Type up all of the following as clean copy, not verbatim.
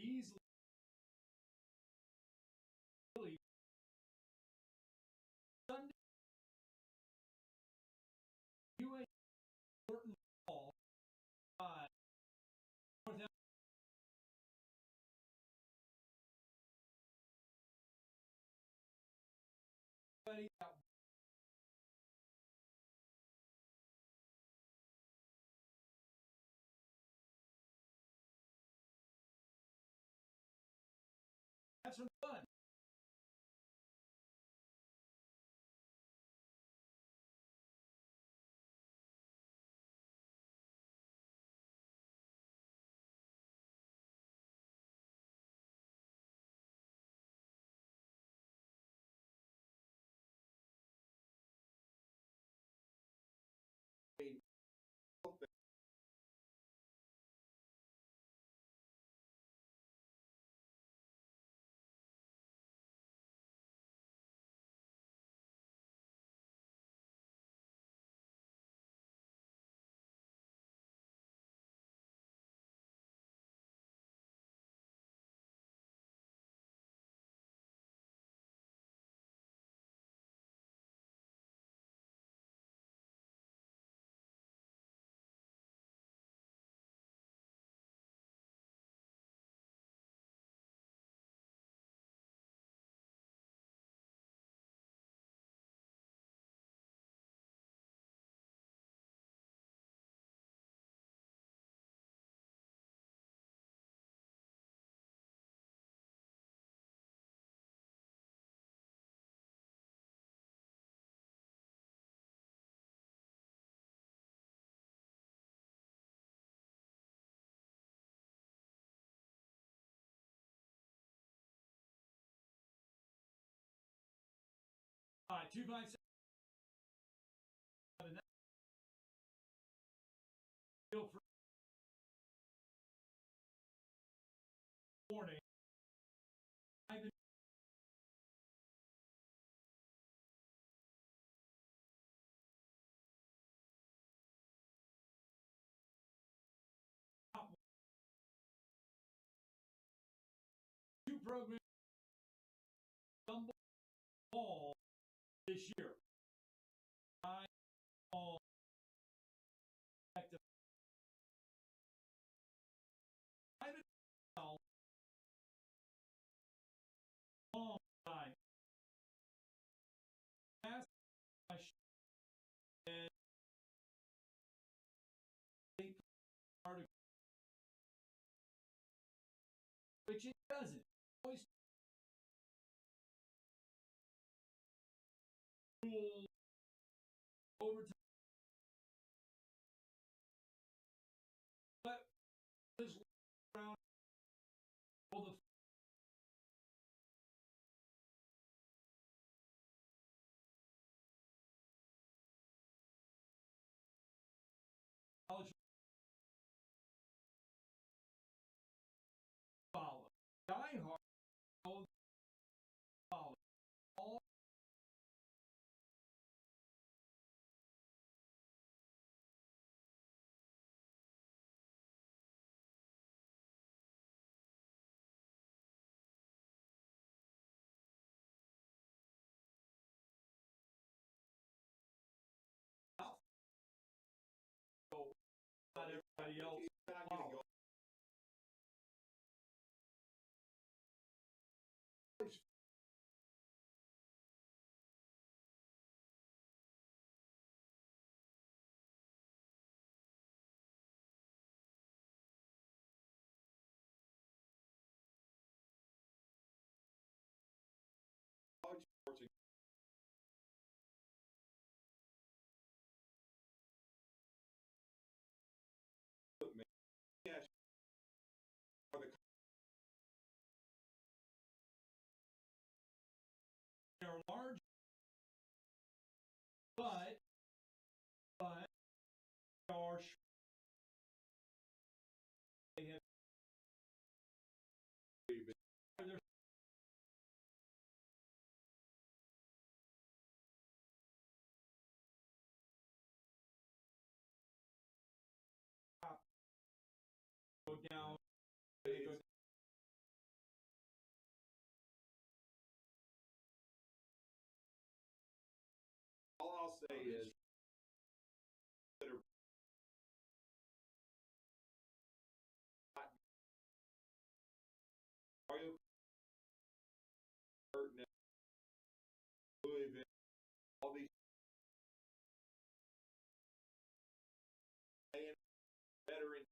easily Sunday UA Norton Hall North everybody have some fun. All right, 257. Feel free. Morning. Two programs stumbled all this year. I all long time. Ask my article, which it doesn't. Always rule overtime. But this round, all the college follow. Die hard. Follow. All not everybody else. Follow. go down. They go down. All I'll say is that are Mario hurting Louisville, all these veterans,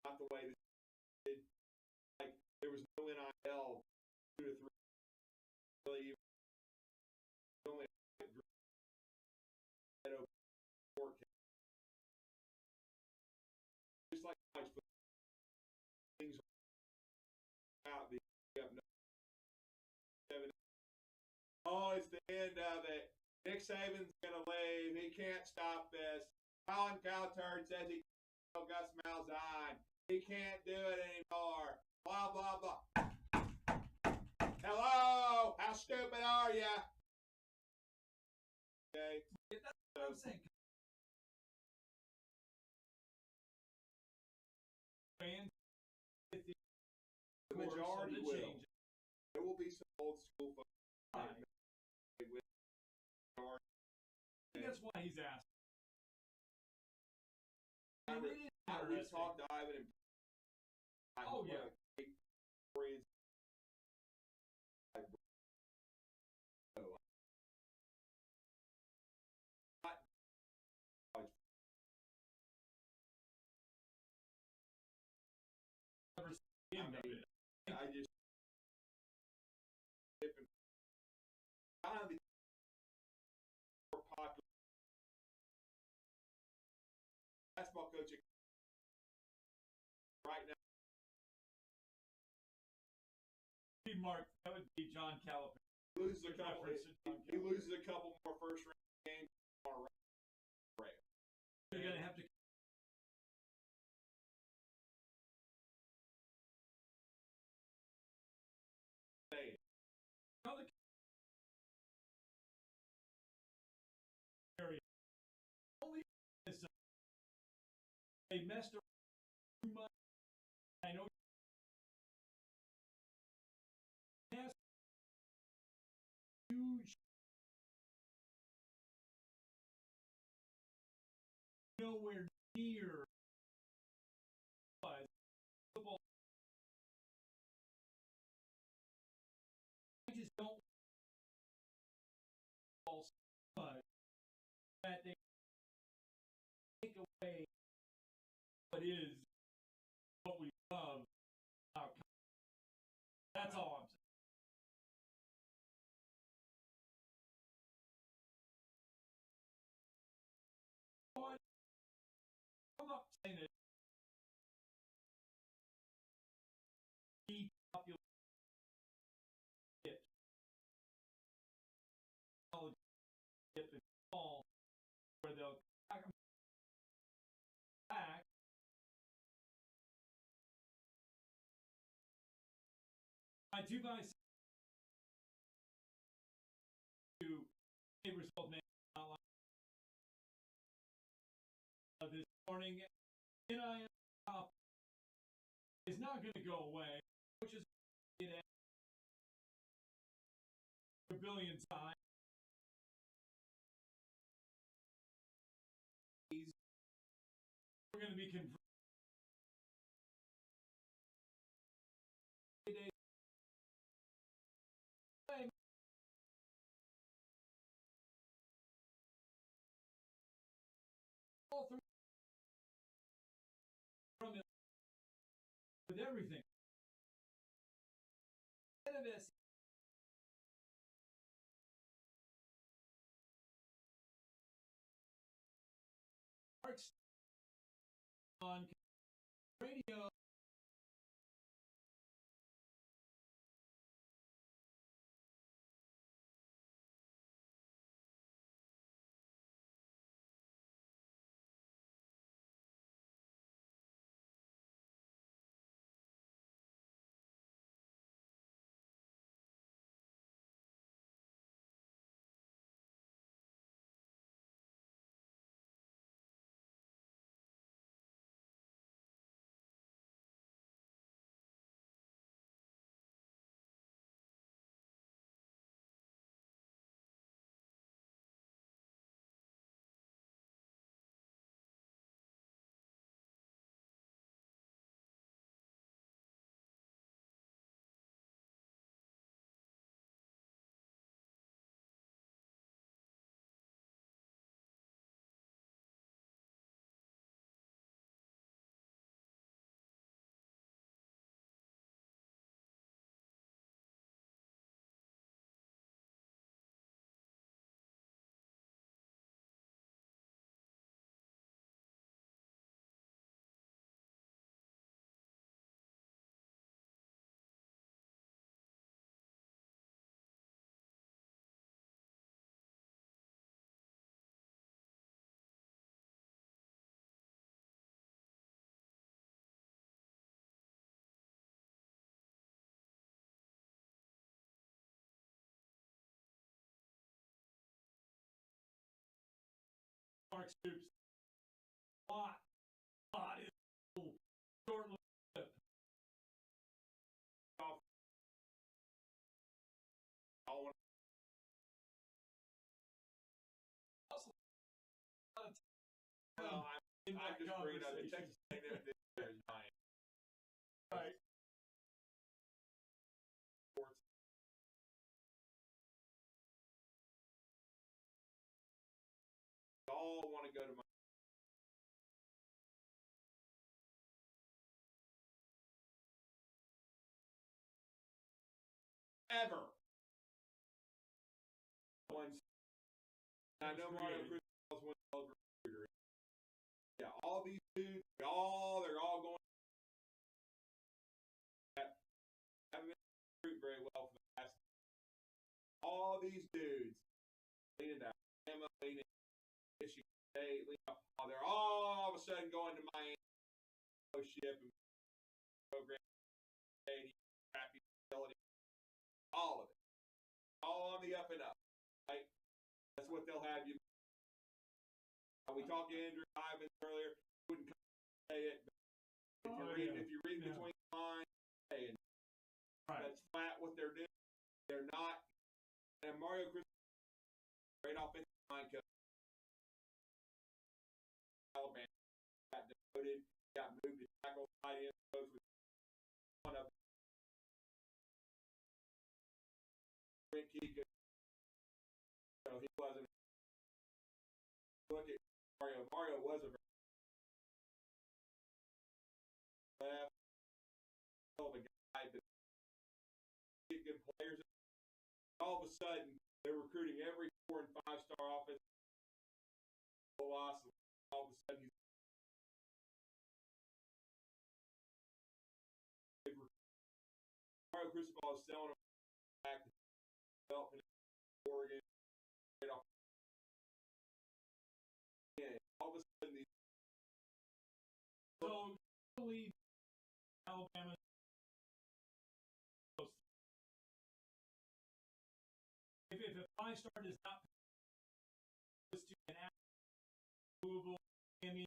not the way they did. Like there was no NIL 2 to 3 really even only had over 4 just like college football, things out the up no 7. Oh, it's the end of it. Nick Saban's gonna leave. He can't stop this. Colin Cowherd says he can't Gus Malzahn. He can't do it anymore. Blah blah blah. Hello, how stupid are you? Okay. Yeah, that's what I'm saying. Fans, The majority will. change. There will be some old school folks. Right. I think that's why he's asked. We've talked to Ivan and oh yeah. I just kind of the more popular basketball coaching right now. Mark, that would be John Calipari. He loses a couple more first round games. You're gonna have to. Only is they messed around too much. I know. Has huge. Nowhere near. Football. I just don't. That they take away what is what we love. That's all I'm saying. I'm not saying that the popular get the call where they'll back. I do buy to a result this morning. NIL is not going to go away, which is it a billion times. We're going to be converted. All through with everything. On radio. Mark Stoops. Lot is short lived. Well, I'm just bringing up the Texas A&M is giant. Right. All want to go to my ever. Once I know Mario Cruz won the recruiter. Yeah, all these dudes, they're all going. Haven't been recruited very well for the past. All these dudes, leading to Alabama, leading to Michigan State, they're all of a sudden going to Miami, ship and program, crappy facility, all of it, all on the up and up. Right? That's what they'll have you. We talked to Andrew Ivins earlier. Wouldn't say it. If you read between the lines, that's flat what they're doing. They're not. And Mario Cruz, great offensive line coach. Alabama got demoted, got moved to tackle tight end coach with one of them. So he wasn't. Look at Mario. Mario was a very left hell of a guy, but get good players. All of a sudden, they're recruiting every 4- and 5-star offense. Velocity. All of a sudden, Mario Cristobal is selling them back to development in Oregon. And all of a sudden, so lead Alabama. If a 5-star does not goes to an Louisville, Miami,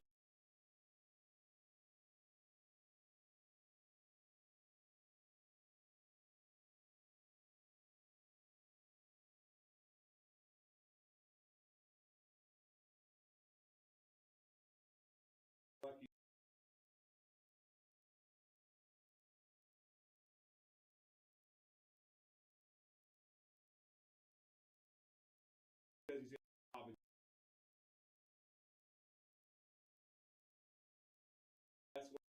lucky. Because he's in college. That's what.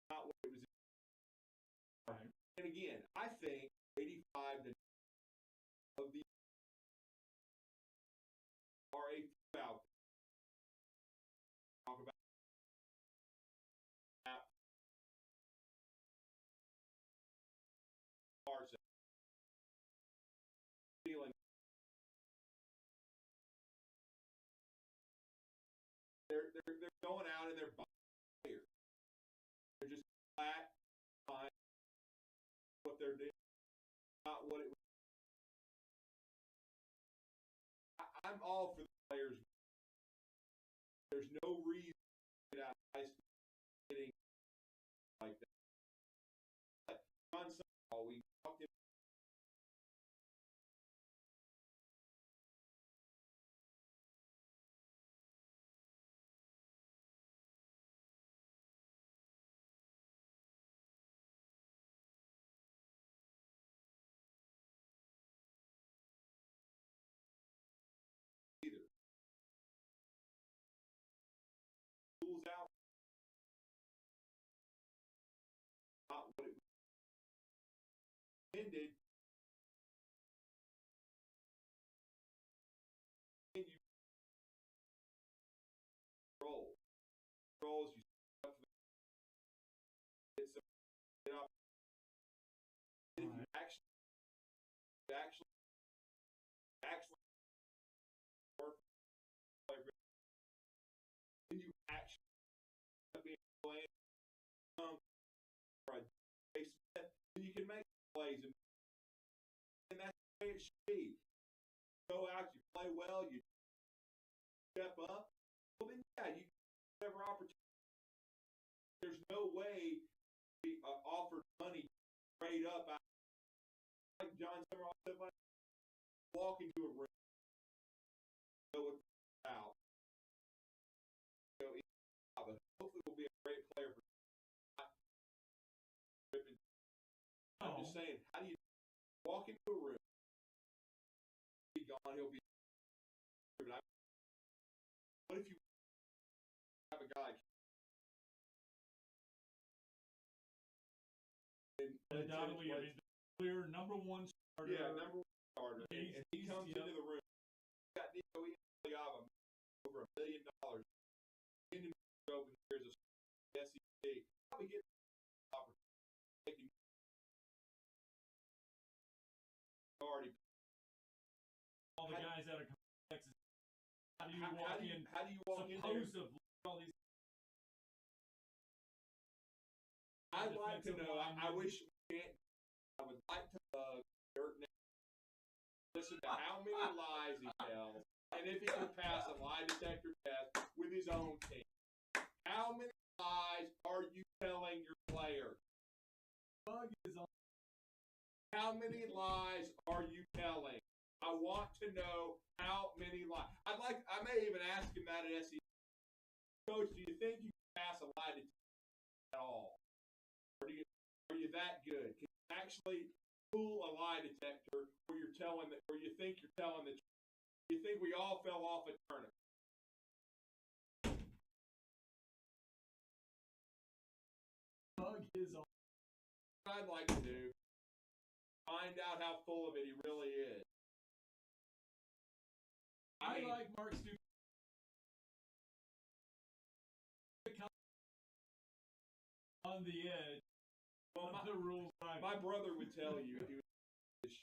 Not what it was. And again, I think 85 of the RA out. Talk about feeling. They're going out and they're buying players. They're just flat buying what they're doing, not what it was. I'm all for the players. There's no reason to get out of high school getting like that. But on Sunday, we talked about either. Schools out. Not what it was intended. And you roll. Rolls, you set up get some get up. If you actually work, then you actually be playing or a basement, then you can make plays, and that's the way it should be. Go out, you play well, you step up, well then yeah, you get whatever opportunity. There's no way we offered money straight up out, like John Summerall said, like walk into a room, know what it's about. But hopefully we'll be a great player for I'm just saying, how do you walk into a room, be gone, he'll be what if you have a guy undoubtedly I mean, clear number one starter. Yeah, number one starter. And he comes into the room. He's got Nico Iamaleava over $1 million. Into the open years of SEC. Probably get the opportunity. Already. All the guys that are coming to Texas. How do you walk in? How do you walk in? Supposedly, all these. I'd like to know. I wish I would like to Dirk listen to how many lies he tells, and if he can pass a lie detector test with his own team. How many lies are you telling your players? How many lies are you telling? I want to know how many lies. I may even ask him that at SEC. Coach, do you think you can pass a lie detector at all? Or are you that good? Can you actually fool a lie detector where you're telling that, or you think you're telling the truth? You think we all fell off a turnip? Bug is on. What I'd like to do, find out how full of it he really is. I like Mark Stoops. On the edge. Well, the rules. My brother would tell you if he was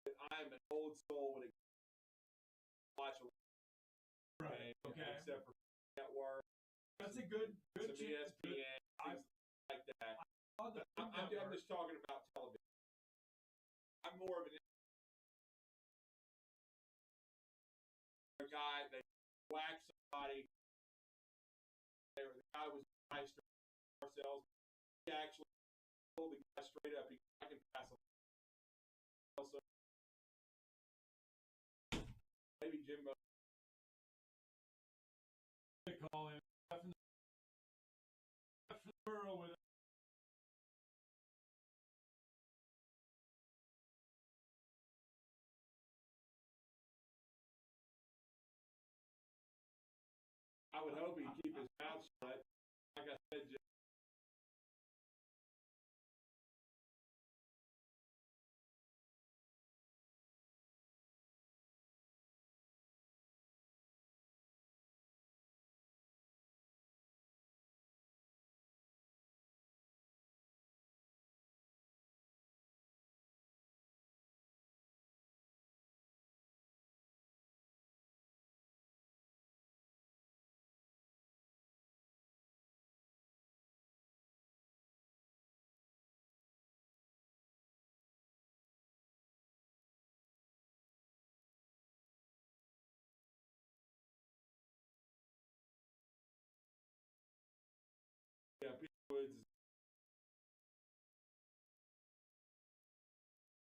that I'm an old soul when it watch a right. Okay. Except for network. That's a good some ESPN, things like that. I'm just talking about television. I'm more of an guy that whacked somebody. The guy was nice to ourselves. He actually told the guy straight up, I can pass him. Also, maybe Jimbo. They call him with it. I would hope he'd keep his mouth shut. Like I said, yeah, Pete Woods is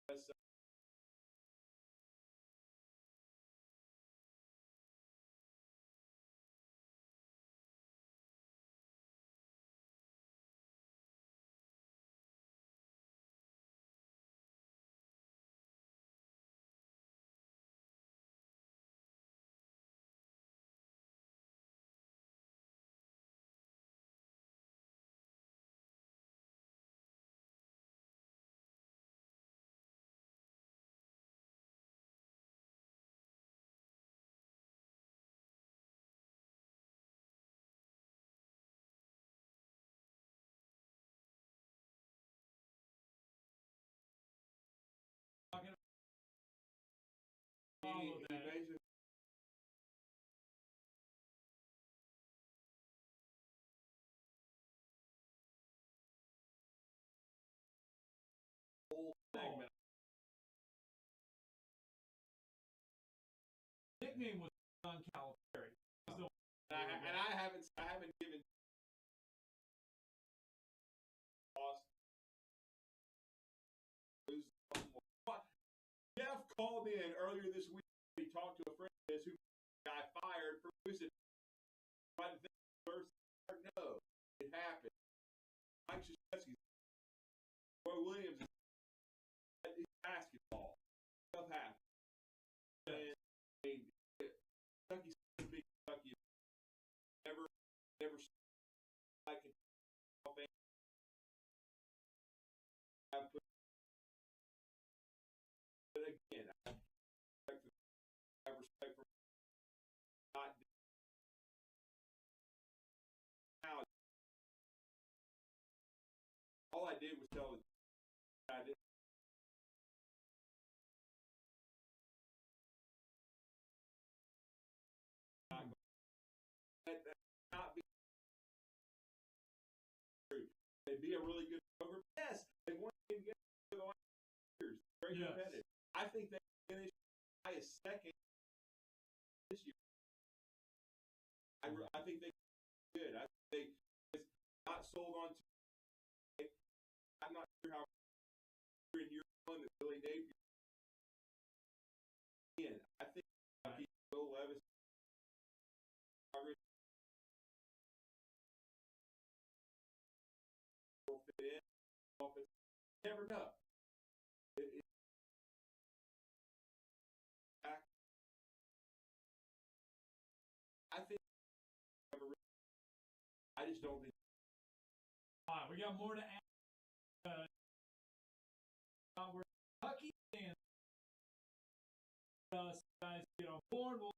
best. He basically whole segment nickname was John Calipari. And I haven't given Jeff called in earlier this week. He talked to a friend of his who got fired for losing. Right the first no, it happened. Mike Krzyzewski, Roy Williams, basketball stuff happens. And Kentucky's big Kentucky. Never like it. But again, I have respect for not now. All I did was tell it. I didn't. That not be true. They'd be a really good program. Yes, they won the game for the last years. Very competitive. I think they finished highest second this year. I think they did. I think they not sold on. I'm not sure how in year one that Billy Napier. Again, I think Will Levis will fit in. Never know. I think I just don't think. All right, we got more to add. We're Kentucky and guys get on board. We'll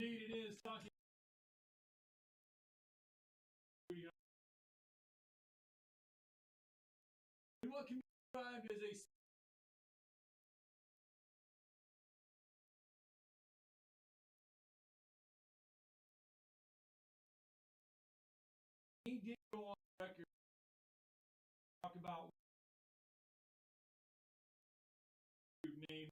Indeed, it is Talkin. And what can be described as a he did go on record talk about name.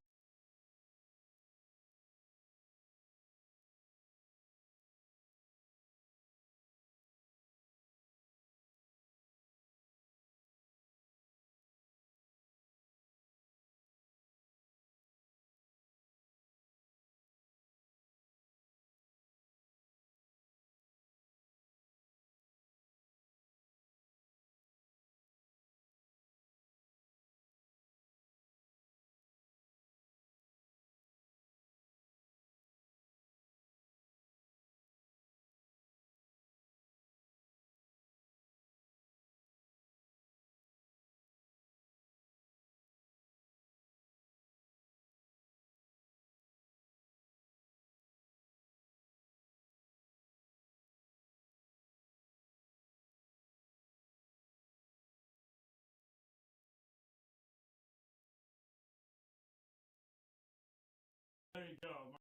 There you go.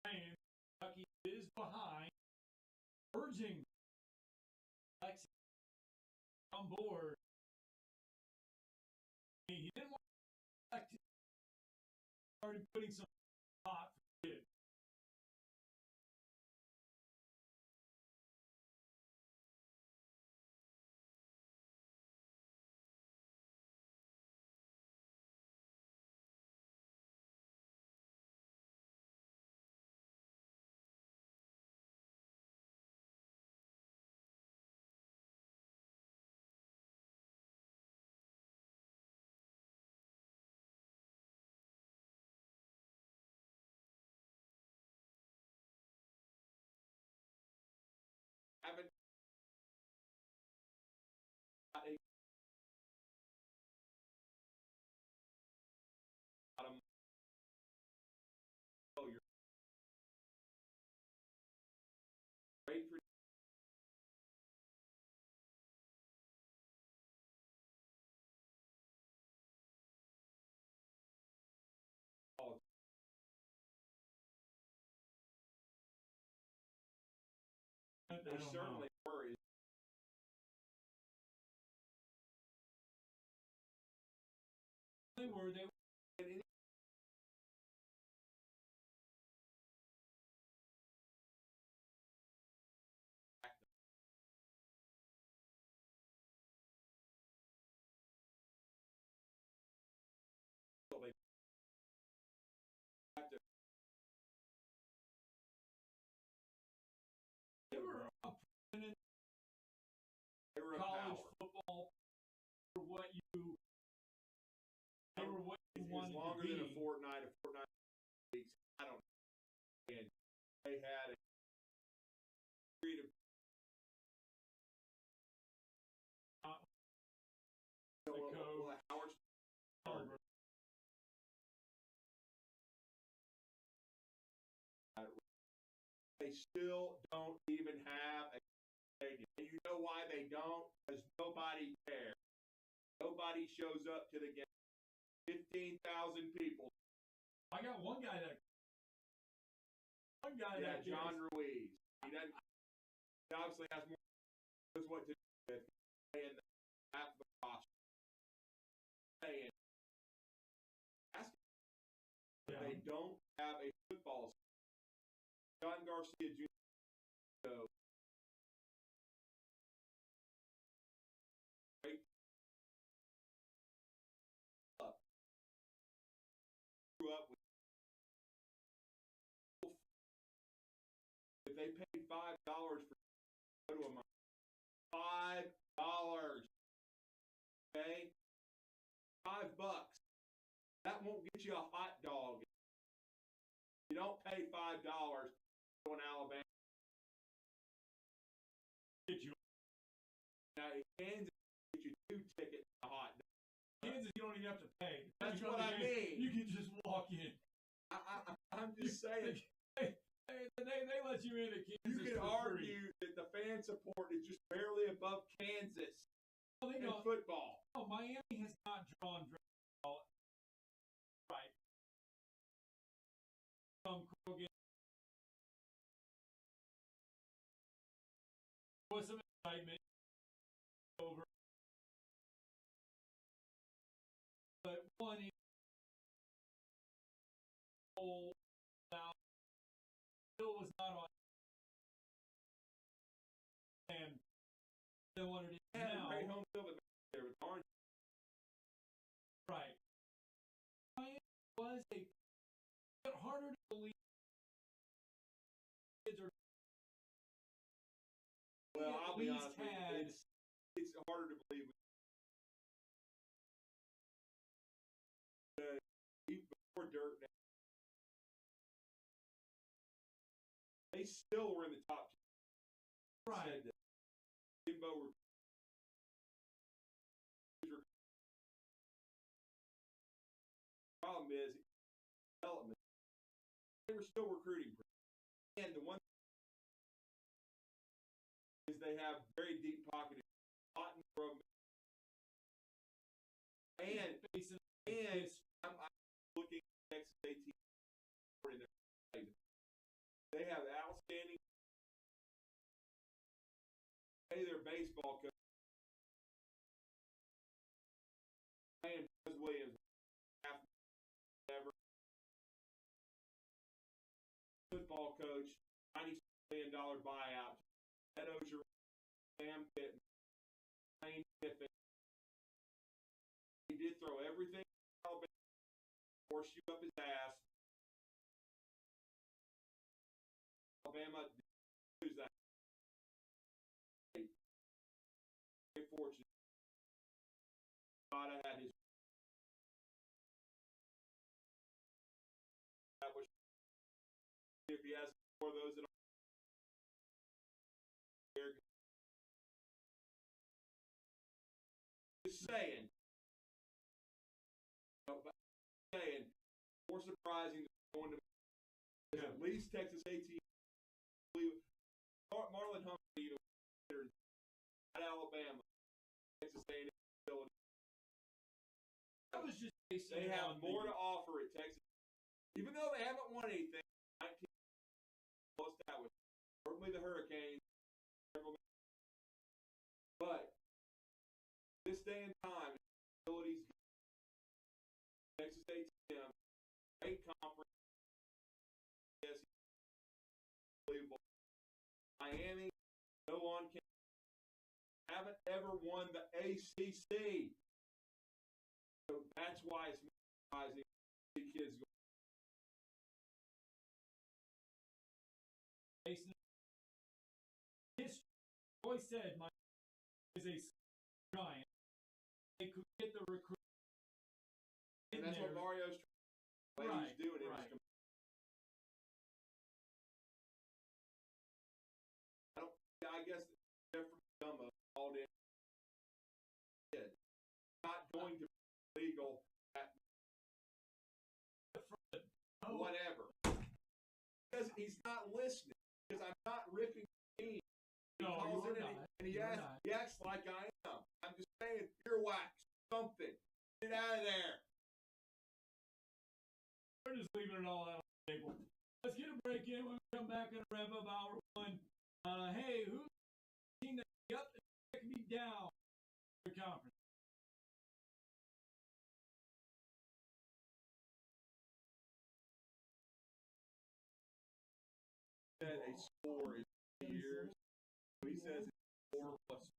Ryan, Kentucky is behind, urging Lexi on board. He didn't want to started putting some hot for kids. Haven't oh, you're great for all. They certainly were. They were. They were up in college football for what you. They were what you wanted longer to be. than a fortnight weeks. I don't know. And they had a period of Howard. They still don't even have a stadium. And you know why they don't? Because nobody cares. Nobody shows up to the game. 15,000 people. I got one guy that. Yeah, John Ruiz. He doesn't. He obviously has more. Knows what to do with. And half the roster. And they don't have a football. John Garcia Jr. Great grew up with. If they paid $5 for go to a month, $5. Okay, $5. That won't get you a hot dog. You don't pay $5 to an Alabama. Get you. Now, in Kansas, get you 2 tickets to a hot dog. Kansas, you don't even have to pay. That's what I mean. You can just walk in. I'm just saying. They let you into Kansas. You can for argue that the fan support is just barely above Kansas in football. No, Miami has not drawn ball. Right. From Krogan. There was some excitement over. But one whole now still was not on. And they wanted it now. Great home field there with Orange. Right. Miami was a bit harder to believe. Well, I'll be honest with you. It's harder to believe. Even before Dirt now, they still were in the top 2. Right. Jimbo problem is development. They were still recruiting, and the one is they have very deep pocketed cotton from and I'm looking at Texas A&T in their they have outstanding their baseball coach and Buzz Williams ever football coach $96 million buyout. That Ozier, Sam Pittman, Lane Kiffin. He did throw everything Alabama, force you up his ass. Alabama didn't lose that. Very fortunate. God had his. That was if he has more of those that are. Just saying. More surprising than going to at least Texas A&T. Marlon Humphrey at Alabama, Texas A&M. That was just they have more to offer at Texas, even though they haven't won anything. 19 well established. Probably the Hurricanes, but this day and time, abilities. Texas A&M, great conference. Yes, unbelievable. Miami, no on campus. Haven't ever won the ACC. So that's why it's surprising to see kids go. History. Always said my is a giant. They could get the recruit. And that's what Mario's he's doing. Right. I guess Jeffrey Gummo called in. Not going to be legal at whatever. Because he's not listening. Because I'm not ripping him. No, you're not. And he acts like I am. I'm just saying, earwax, something. Get out of there. We're just leaving it all out on the table. Let's get a break in. When we come back and wrap up hour 1. Hey, who's the team that's up and can be down the conference? A score is years. He says it's 4 plus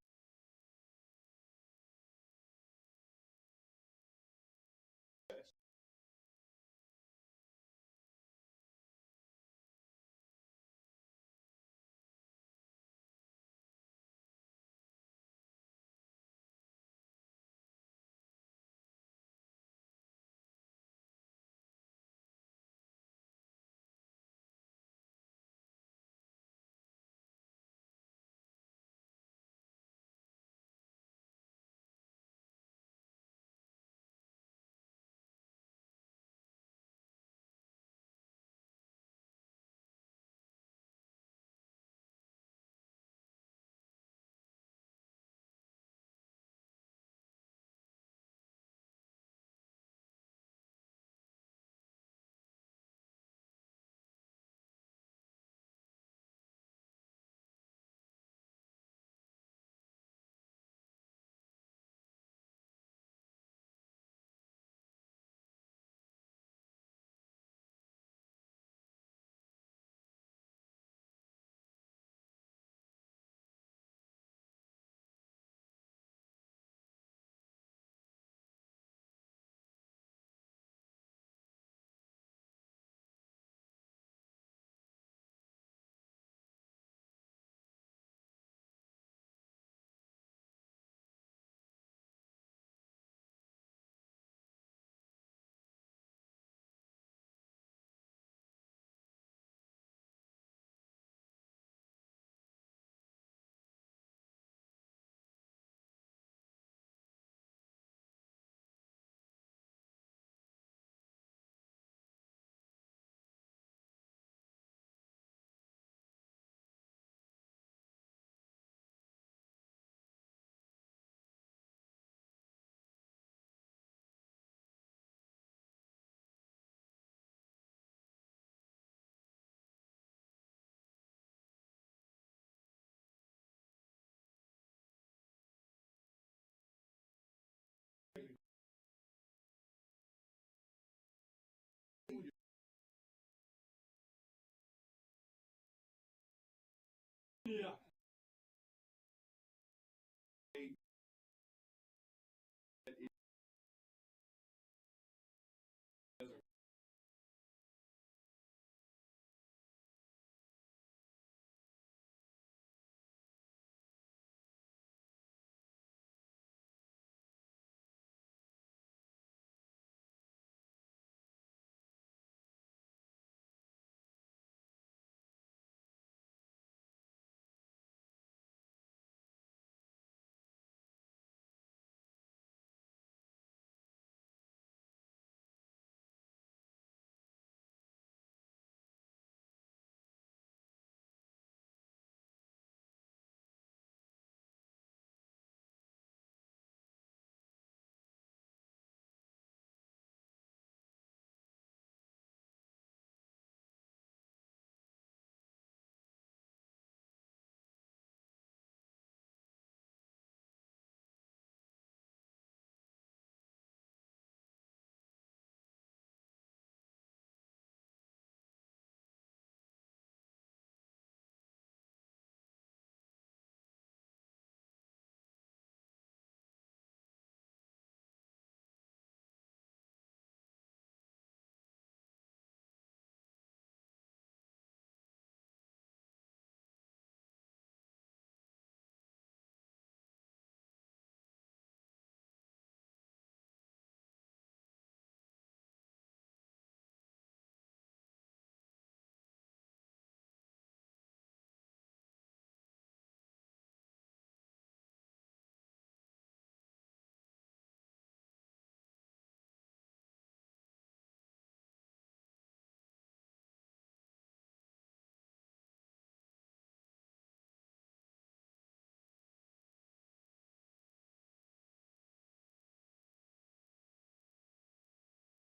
Yeah.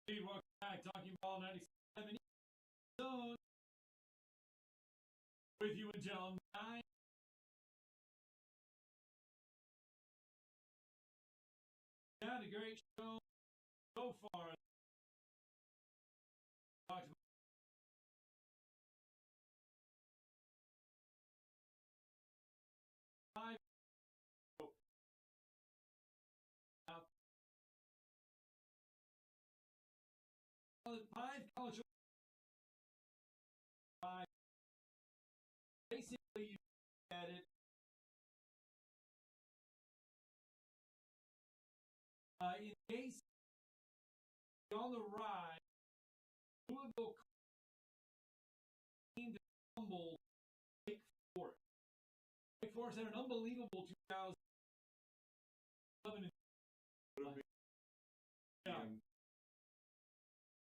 Welcome back, Talking Ball 97 Zone with you until 9. Had a great show so far. Talked about five. Five college. Five. Basically, you at it. In case on the ride, Louisville came to humble Wake Forest. Wake Forest had an unbelievable 2011. Yeah.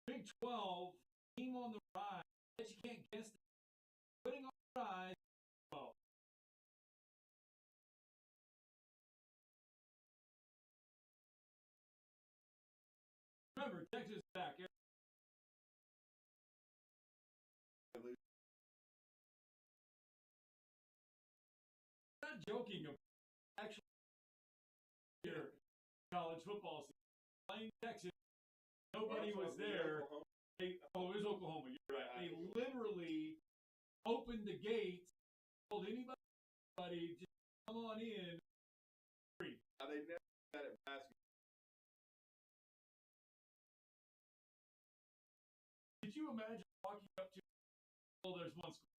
Big 12 team on the ride. I bet you can't guess that. Putting on the ride. Oh. Remember, Texas is back. I'm not joking about actually here college football season. Playing Texas, nobody was there. It was Oklahoma. You're right. They literally opened the gates, told anybody just come on in. Free. They never had it basketball. Did you imagine walking up to? Well, there's one school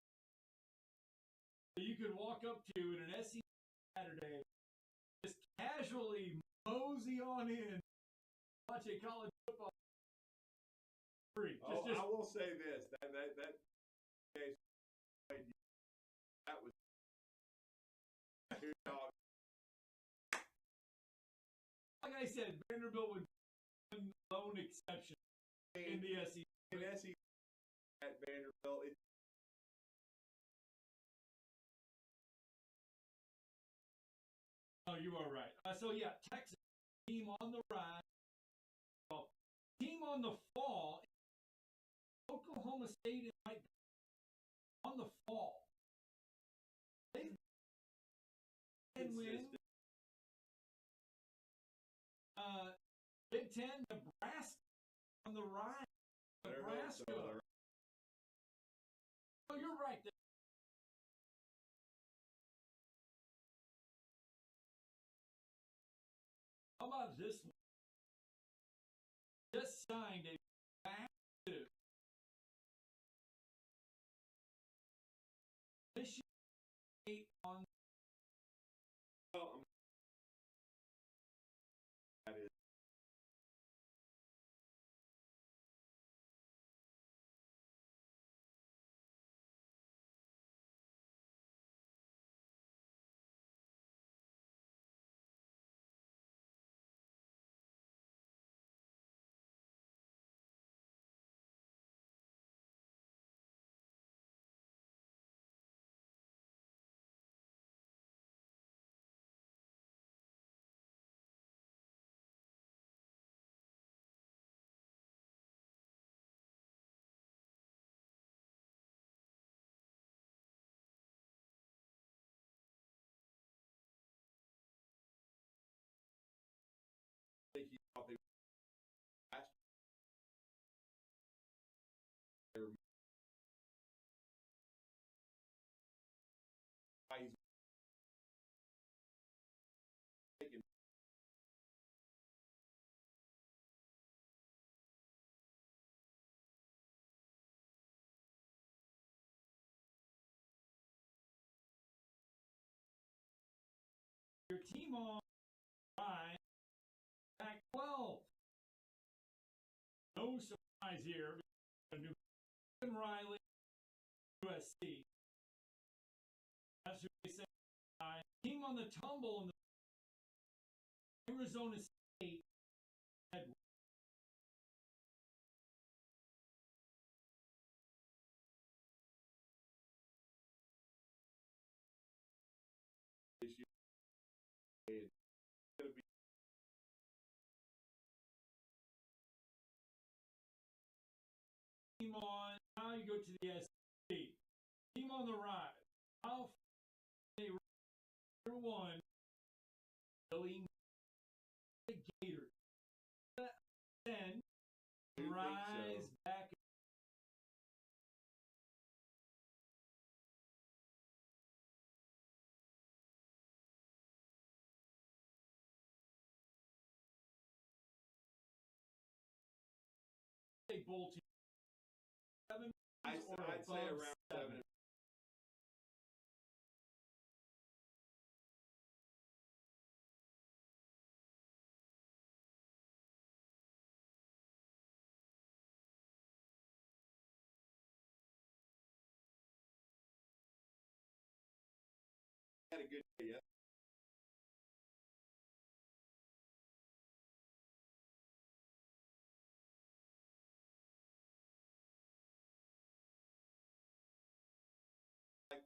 that you could walk up to in an SEC Saturday, just casually mosey on in, watch a college football. Free. Just, I will say this: that case, that was like I said, Vanderbilt would be a lone exception in the SEC. In SEC at Vanderbilt, oh, you are right. So yeah, Texas team on the ride, team on the fall. Oklahoma State is like on the fall. They can win. Big Ten, Nebraska on the ride. Nebraska. Oh, you're right. this one just signed a massive mission on. Well, that is. I think he thought they were last. They were. He's taking. Your team on Pac-12. No surprise here. New Riley, USC. That's who they say. Team on the tumble in the Arizona State. This year. It's gonna be. Team on. Now you go to the SEC. Team on the rise. How they year one. Billy the Gators. Then rise So. back. A bowl team. 7 I'd or say above around 7. Had a good day. Yeah. Like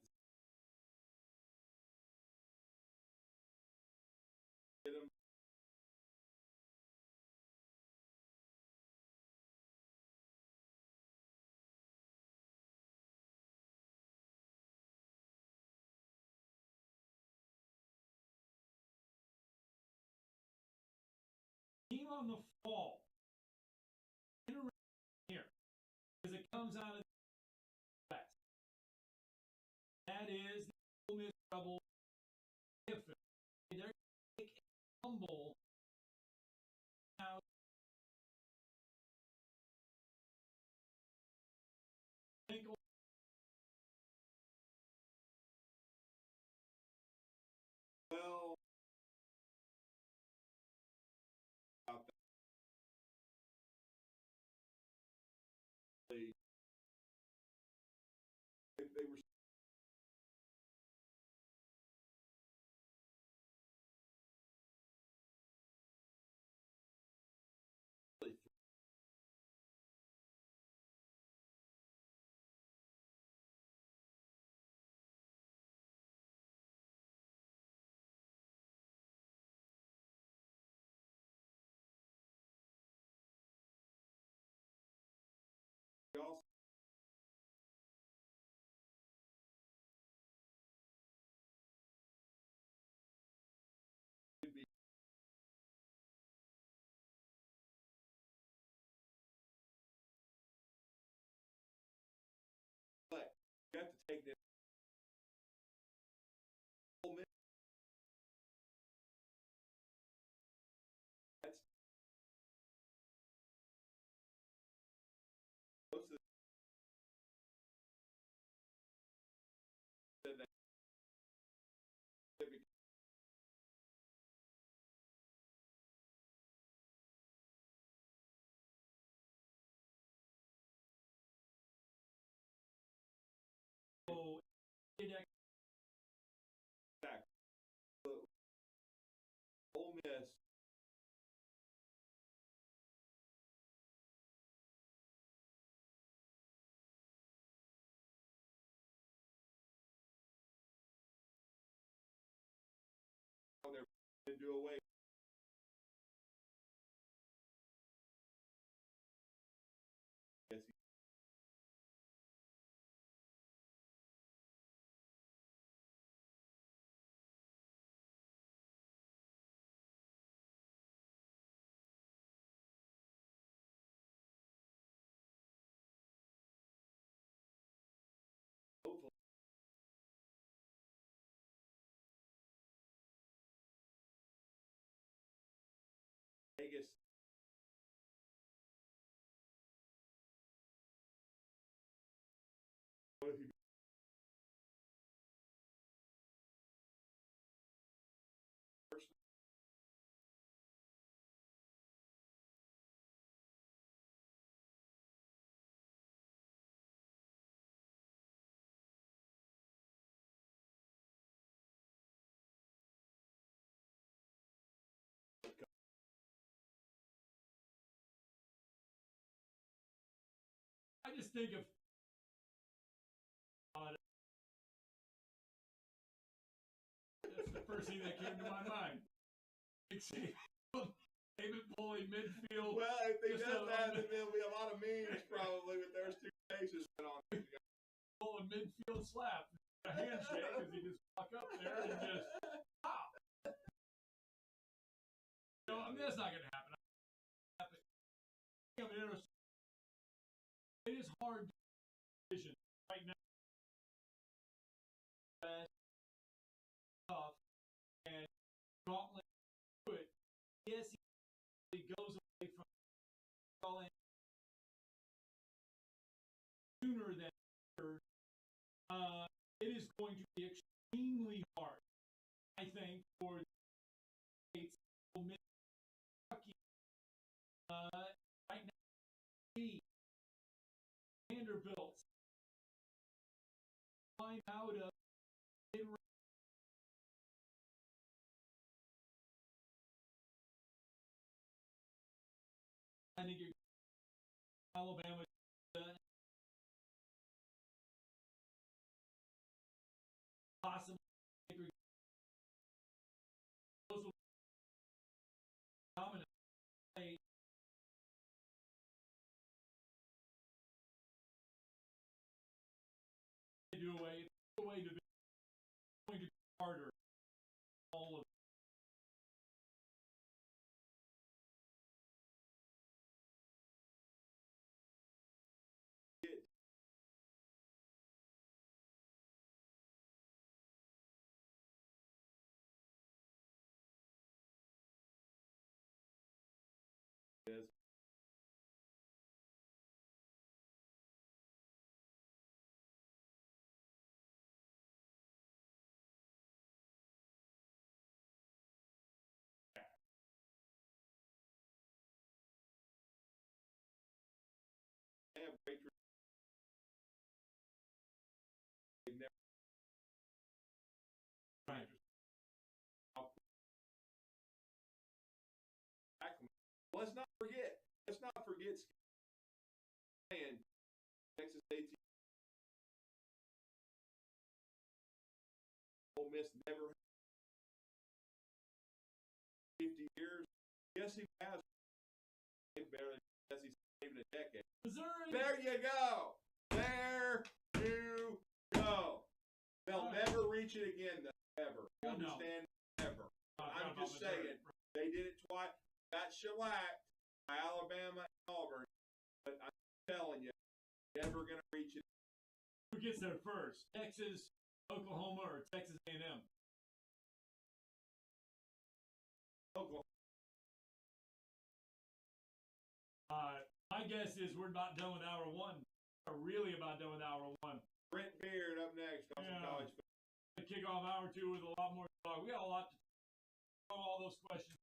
to get him. Team on the fall. Here, because it comes out of the West. That is the Ole Miss Rebels. If they're take a humble now, think Well, about that. They were. Really. They also. Could be. But you have to take this. Ole Miss. Ole Miss. They're going to do away. Hopefully. Vegas. What if you I just think of that's the first thing that came to my mind. David Pulley midfield. Well, if he does that, then there'll be a lot of memes probably with there's two faces on. Pull a midfield slap, a handshake because he just walk up there and just pop. I mean, that's not going to happen. It is hard to vision right now. Tough and gauntlet to it. Yes, he goes away from sooner than later. It is going to be extremely hard, I think, for the States to miss Kentucky right now. Vanderbilt find out of mid-range. I think you're Alabama. Possibly dominant play. Do away to be going to be harder. All of it. Yes. They have great. They never. right. Let's not forget. And Texas A&T. Ole Miss never 50 years. Yes, he has. They barely even a decade. Missouri. There you go. There you go. They'll never reach it again, though, ever. You understand? No. Ever. I'm just saying. They did it twice. Got shellacked by Alabama and Auburn. But I'm telling you, never going to reach it. Who gets there first? Texas, Oklahoma, or Texas A&M? Oklahoma. My guess is we're not done with hour one. We're really about done with hour one. Brent Beard up next on some college football. Kick off hour two with a lot more talk. We got a lot to talk, all those questions.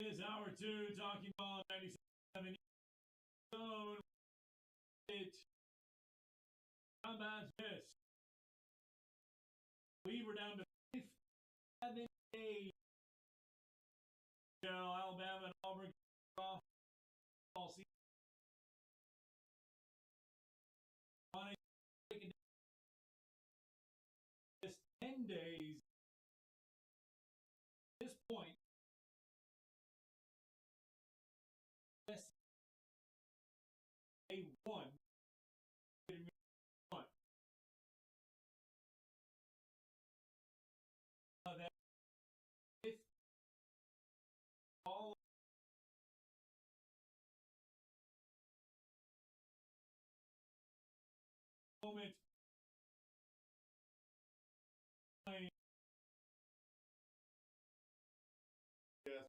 this hour two, talking about 97 zone. It combats this. We were down to 7 days. Alabama and Auburn off all season. This 10 days. At this point, they won. That if all moments playing. Yes.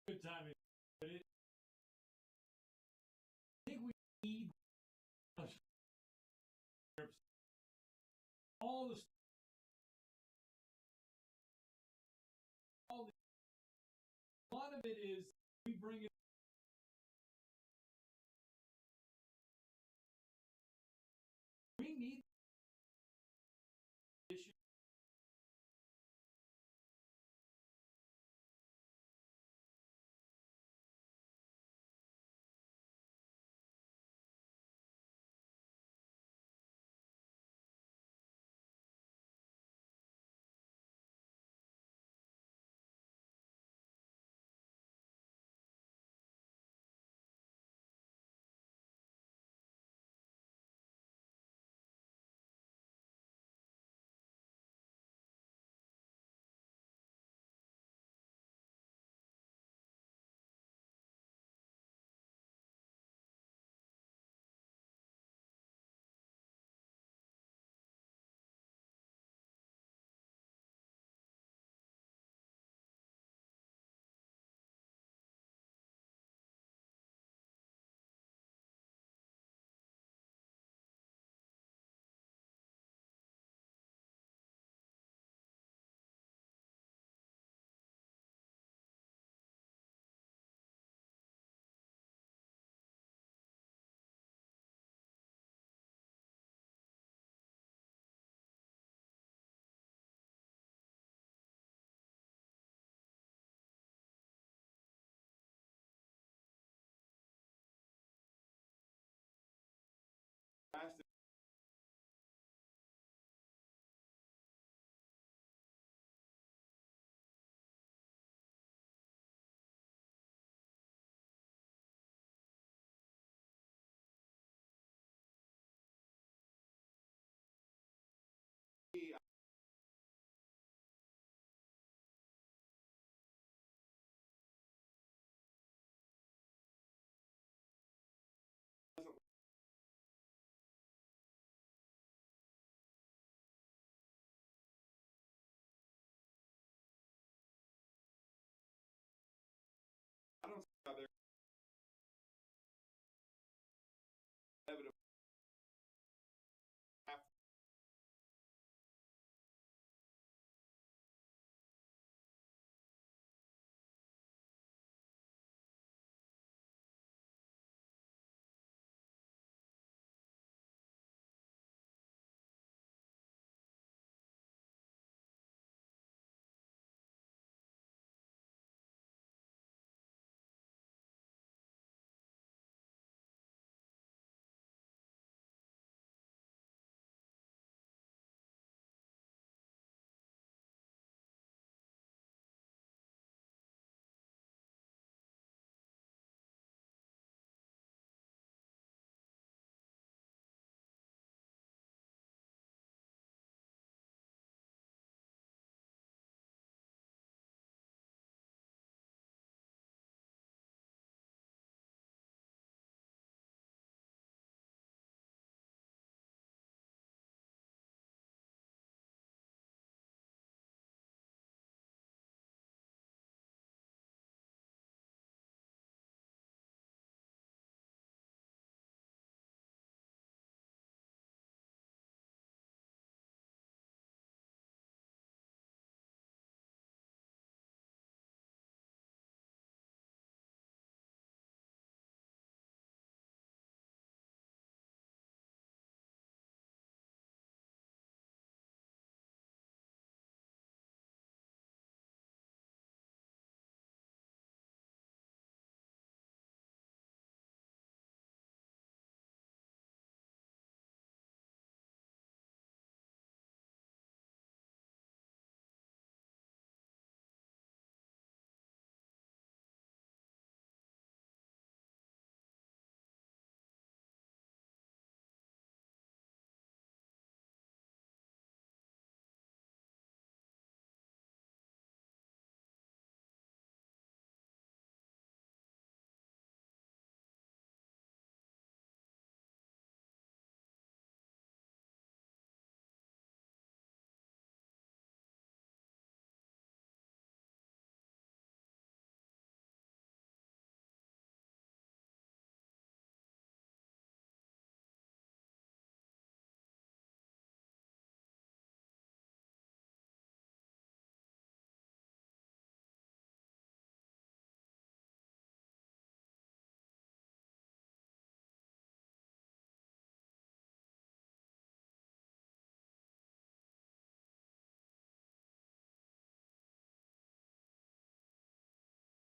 Good timing, but I think we need all the a lot of it is we bring it. We need issue.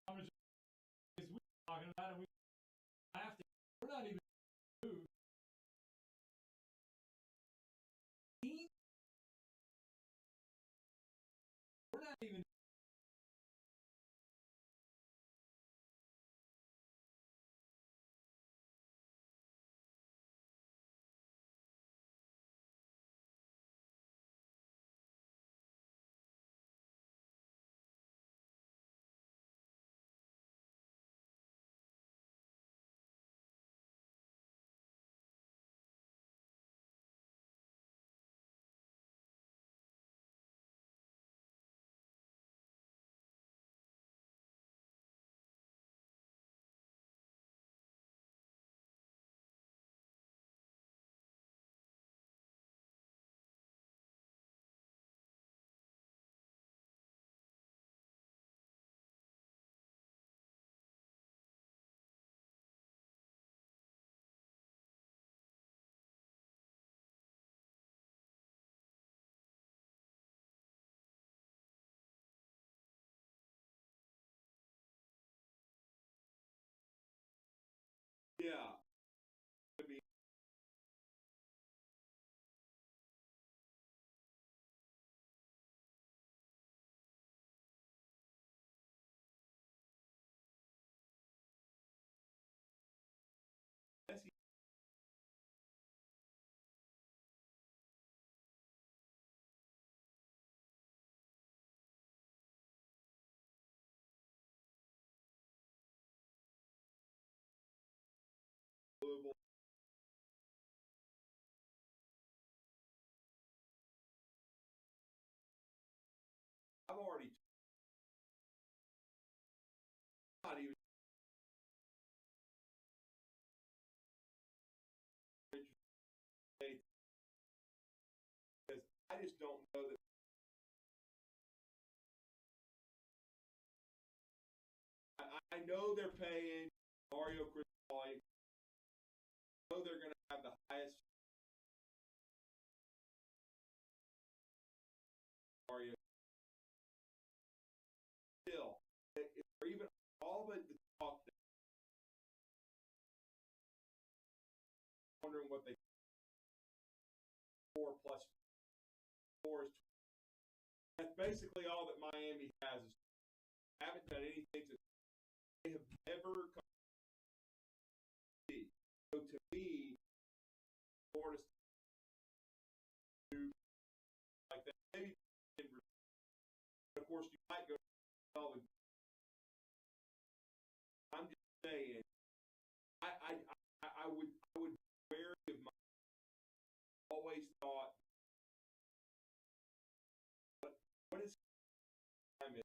I'm just because we were talking about it. We laughed. We're not even moved. We're not even. Yeah. I mean, that's Louisville. I've already not even because I just don't know that. I know they're paying Mario Cristalli. I know they're going to have the highest Mario. Still, or even all but the talk. Wondering what they 4 plus 4 is. That's basically all that Miami has. Is haven't done anything to. They have never come to see. So to me, Florida State like that. Maybe, of course, you might go. I'm just saying. I would be wary of my. Always thought. What is time?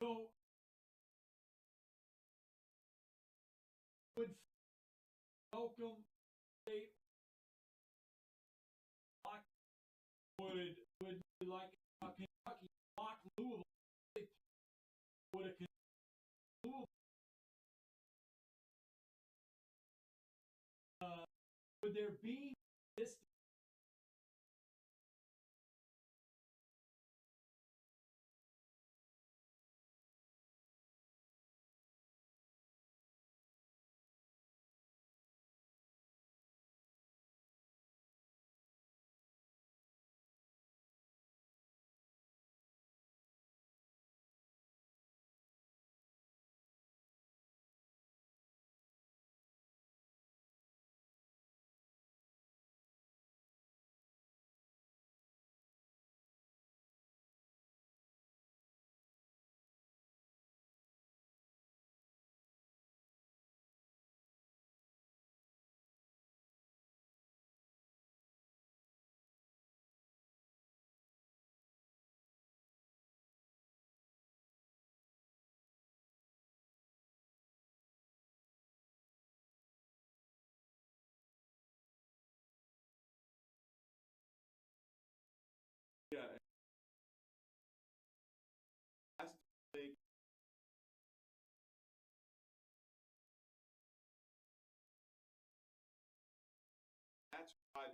So would welcome state lock would like Kentucky lock Louisville would a Louisville would there be this Yeah, I still think that's why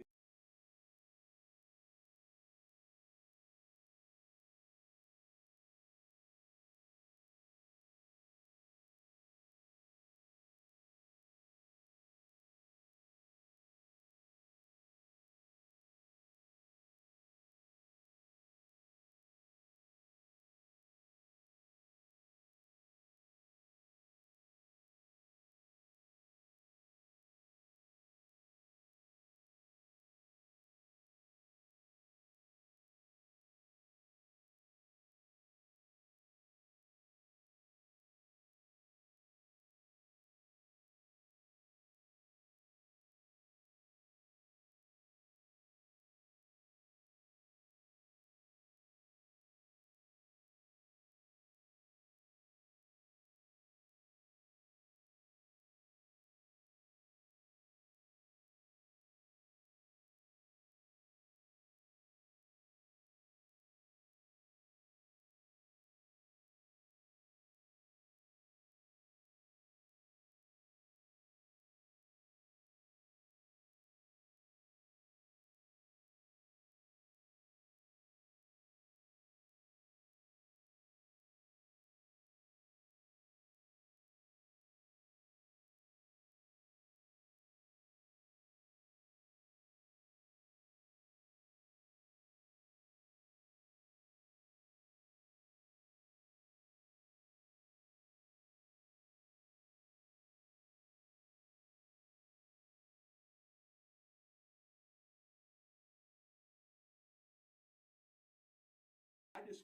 I just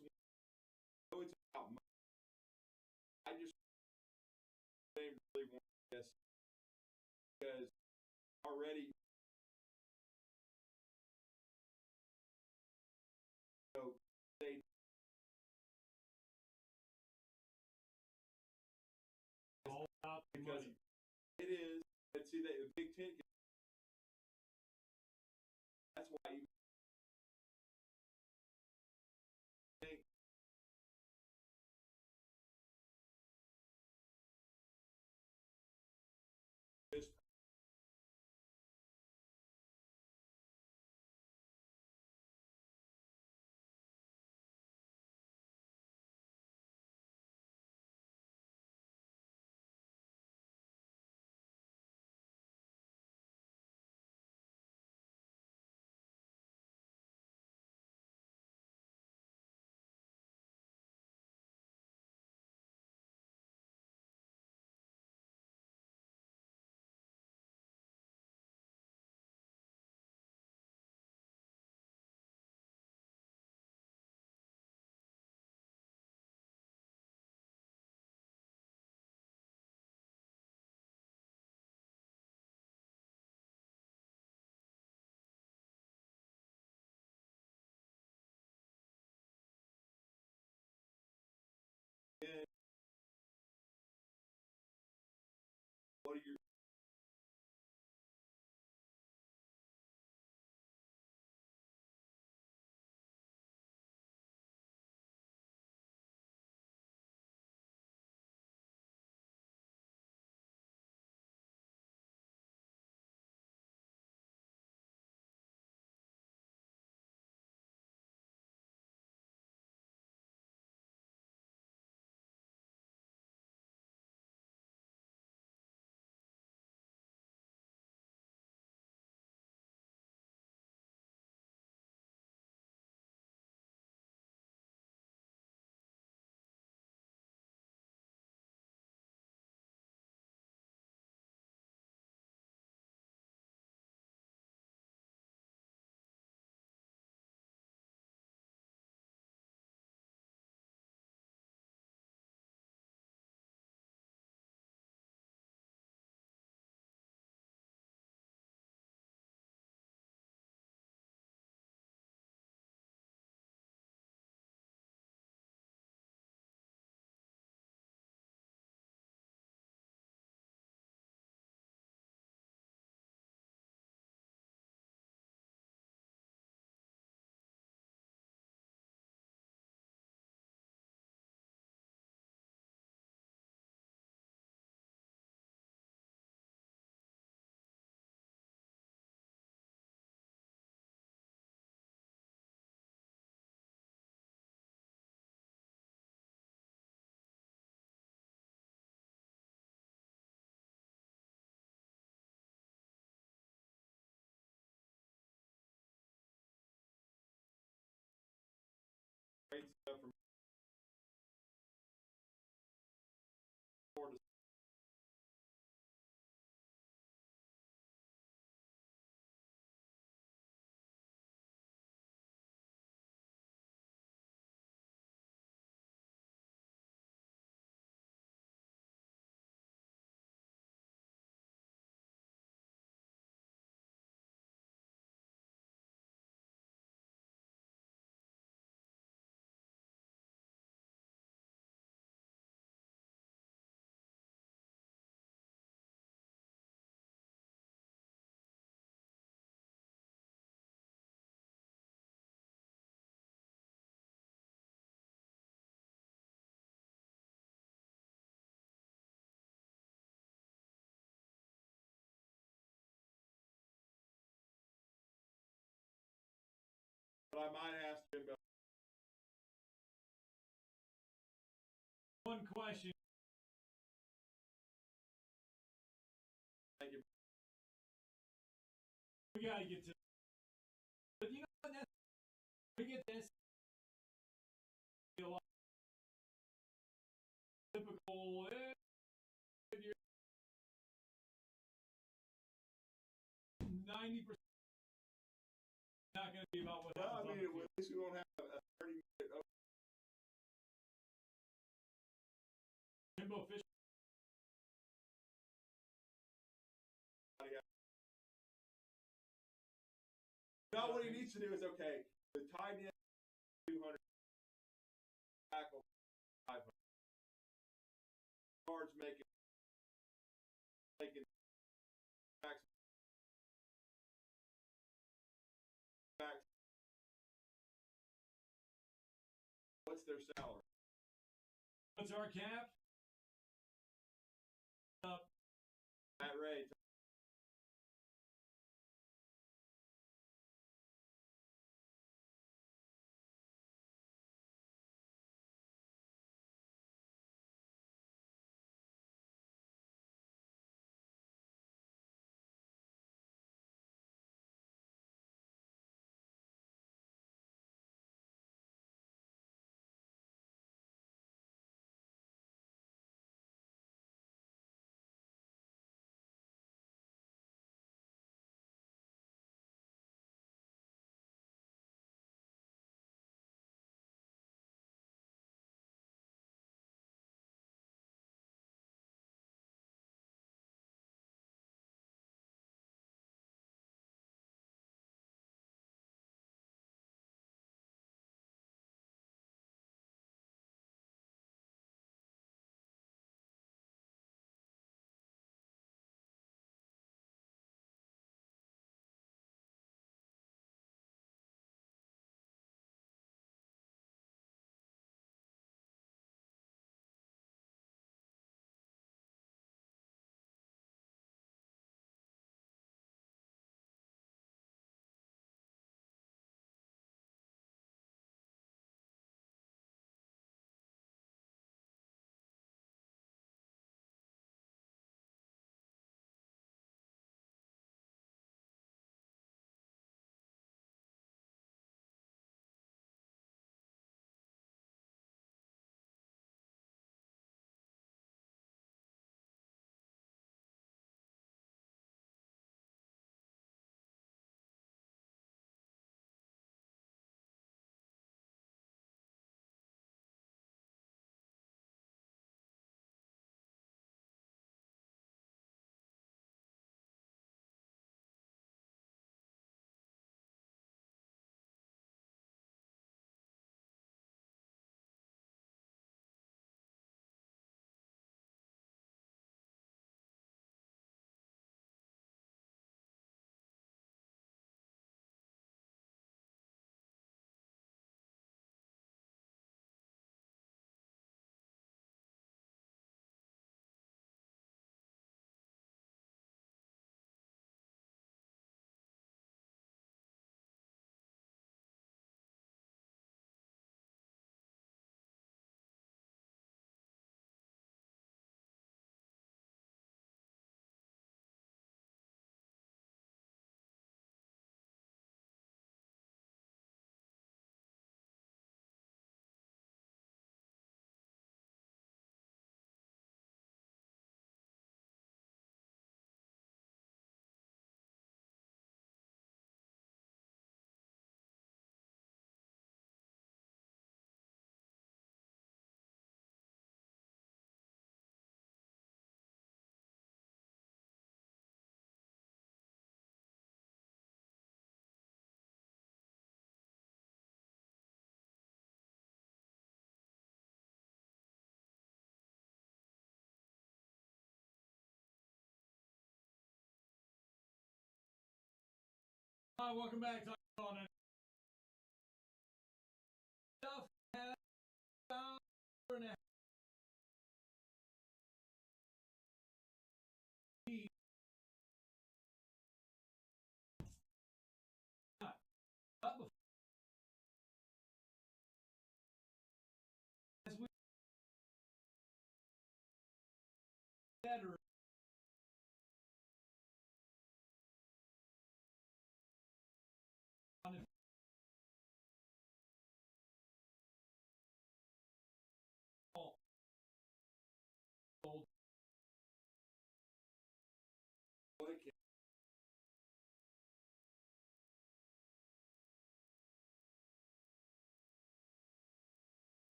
know it's about money. I just they really want this because already so they all about the because money? it is. But see, the Big Ten. That's why you think this but I might ask Jimbo. One question. Thank you. We gotta get to. But you know what? We get this. Typical. 90% not going to be about what happens. Well, I mean, at least we won't have a 30-minute. Jimbo Fish. Now, what he needs to do is okay. The tight end 200 tackle 500 yards, making back. What's their salary? What's our cap? At rate. Hi, welcome back to Talkin. Stuff has found an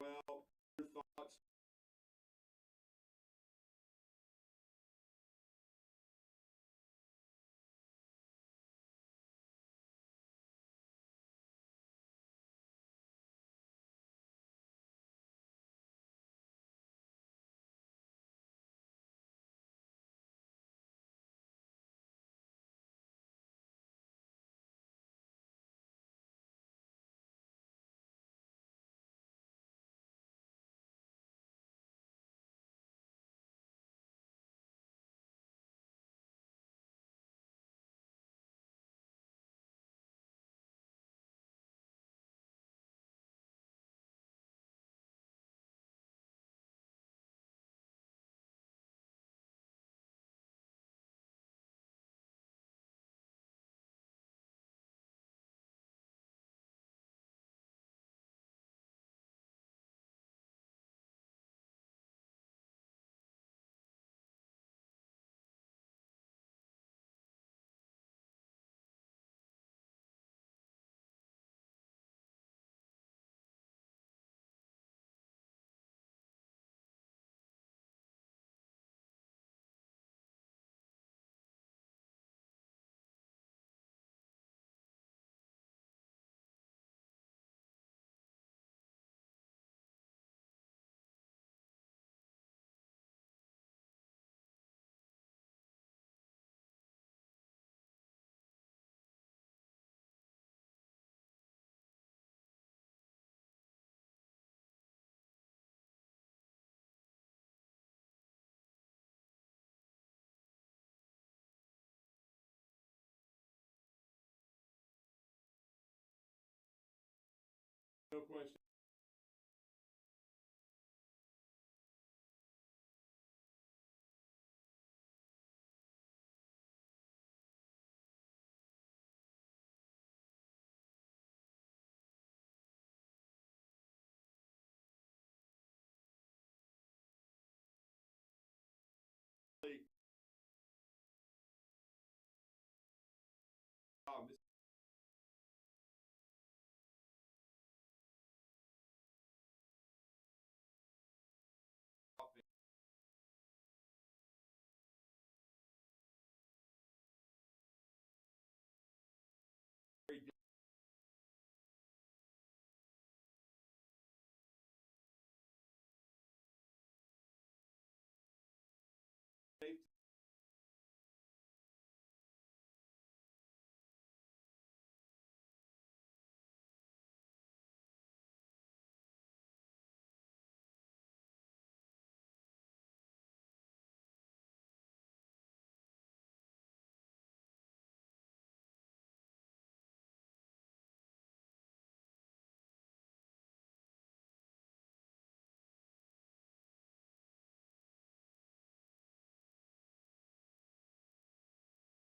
Well, your thoughts? No question. This offense. Very safe.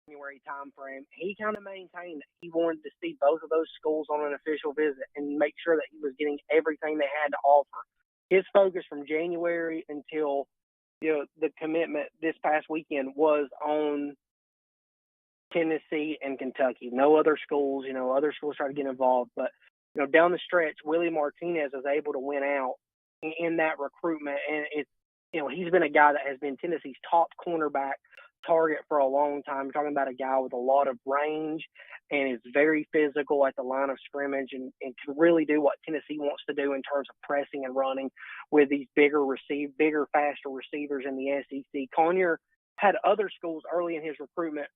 January time frame, he kind of maintained that he wanted to see both of those schools on an official visit and make sure that he was getting everything they had to offer. His focus from January until the commitment this past weekend was on Tennessee and Kentucky. No other schools, other schools try to get involved, but down the stretch, Willie Martinez is able to win out in that recruitment, and it's he's been a guy that has been Tennessee's top cornerback target for a long time. We're talking about a guy with a lot of range and is very physical at the line of scrimmage and can really do what Tennessee wants to do in terms of pressing and running with these bigger, faster receivers in the SEC. Conyer had other schools early in his recruitment,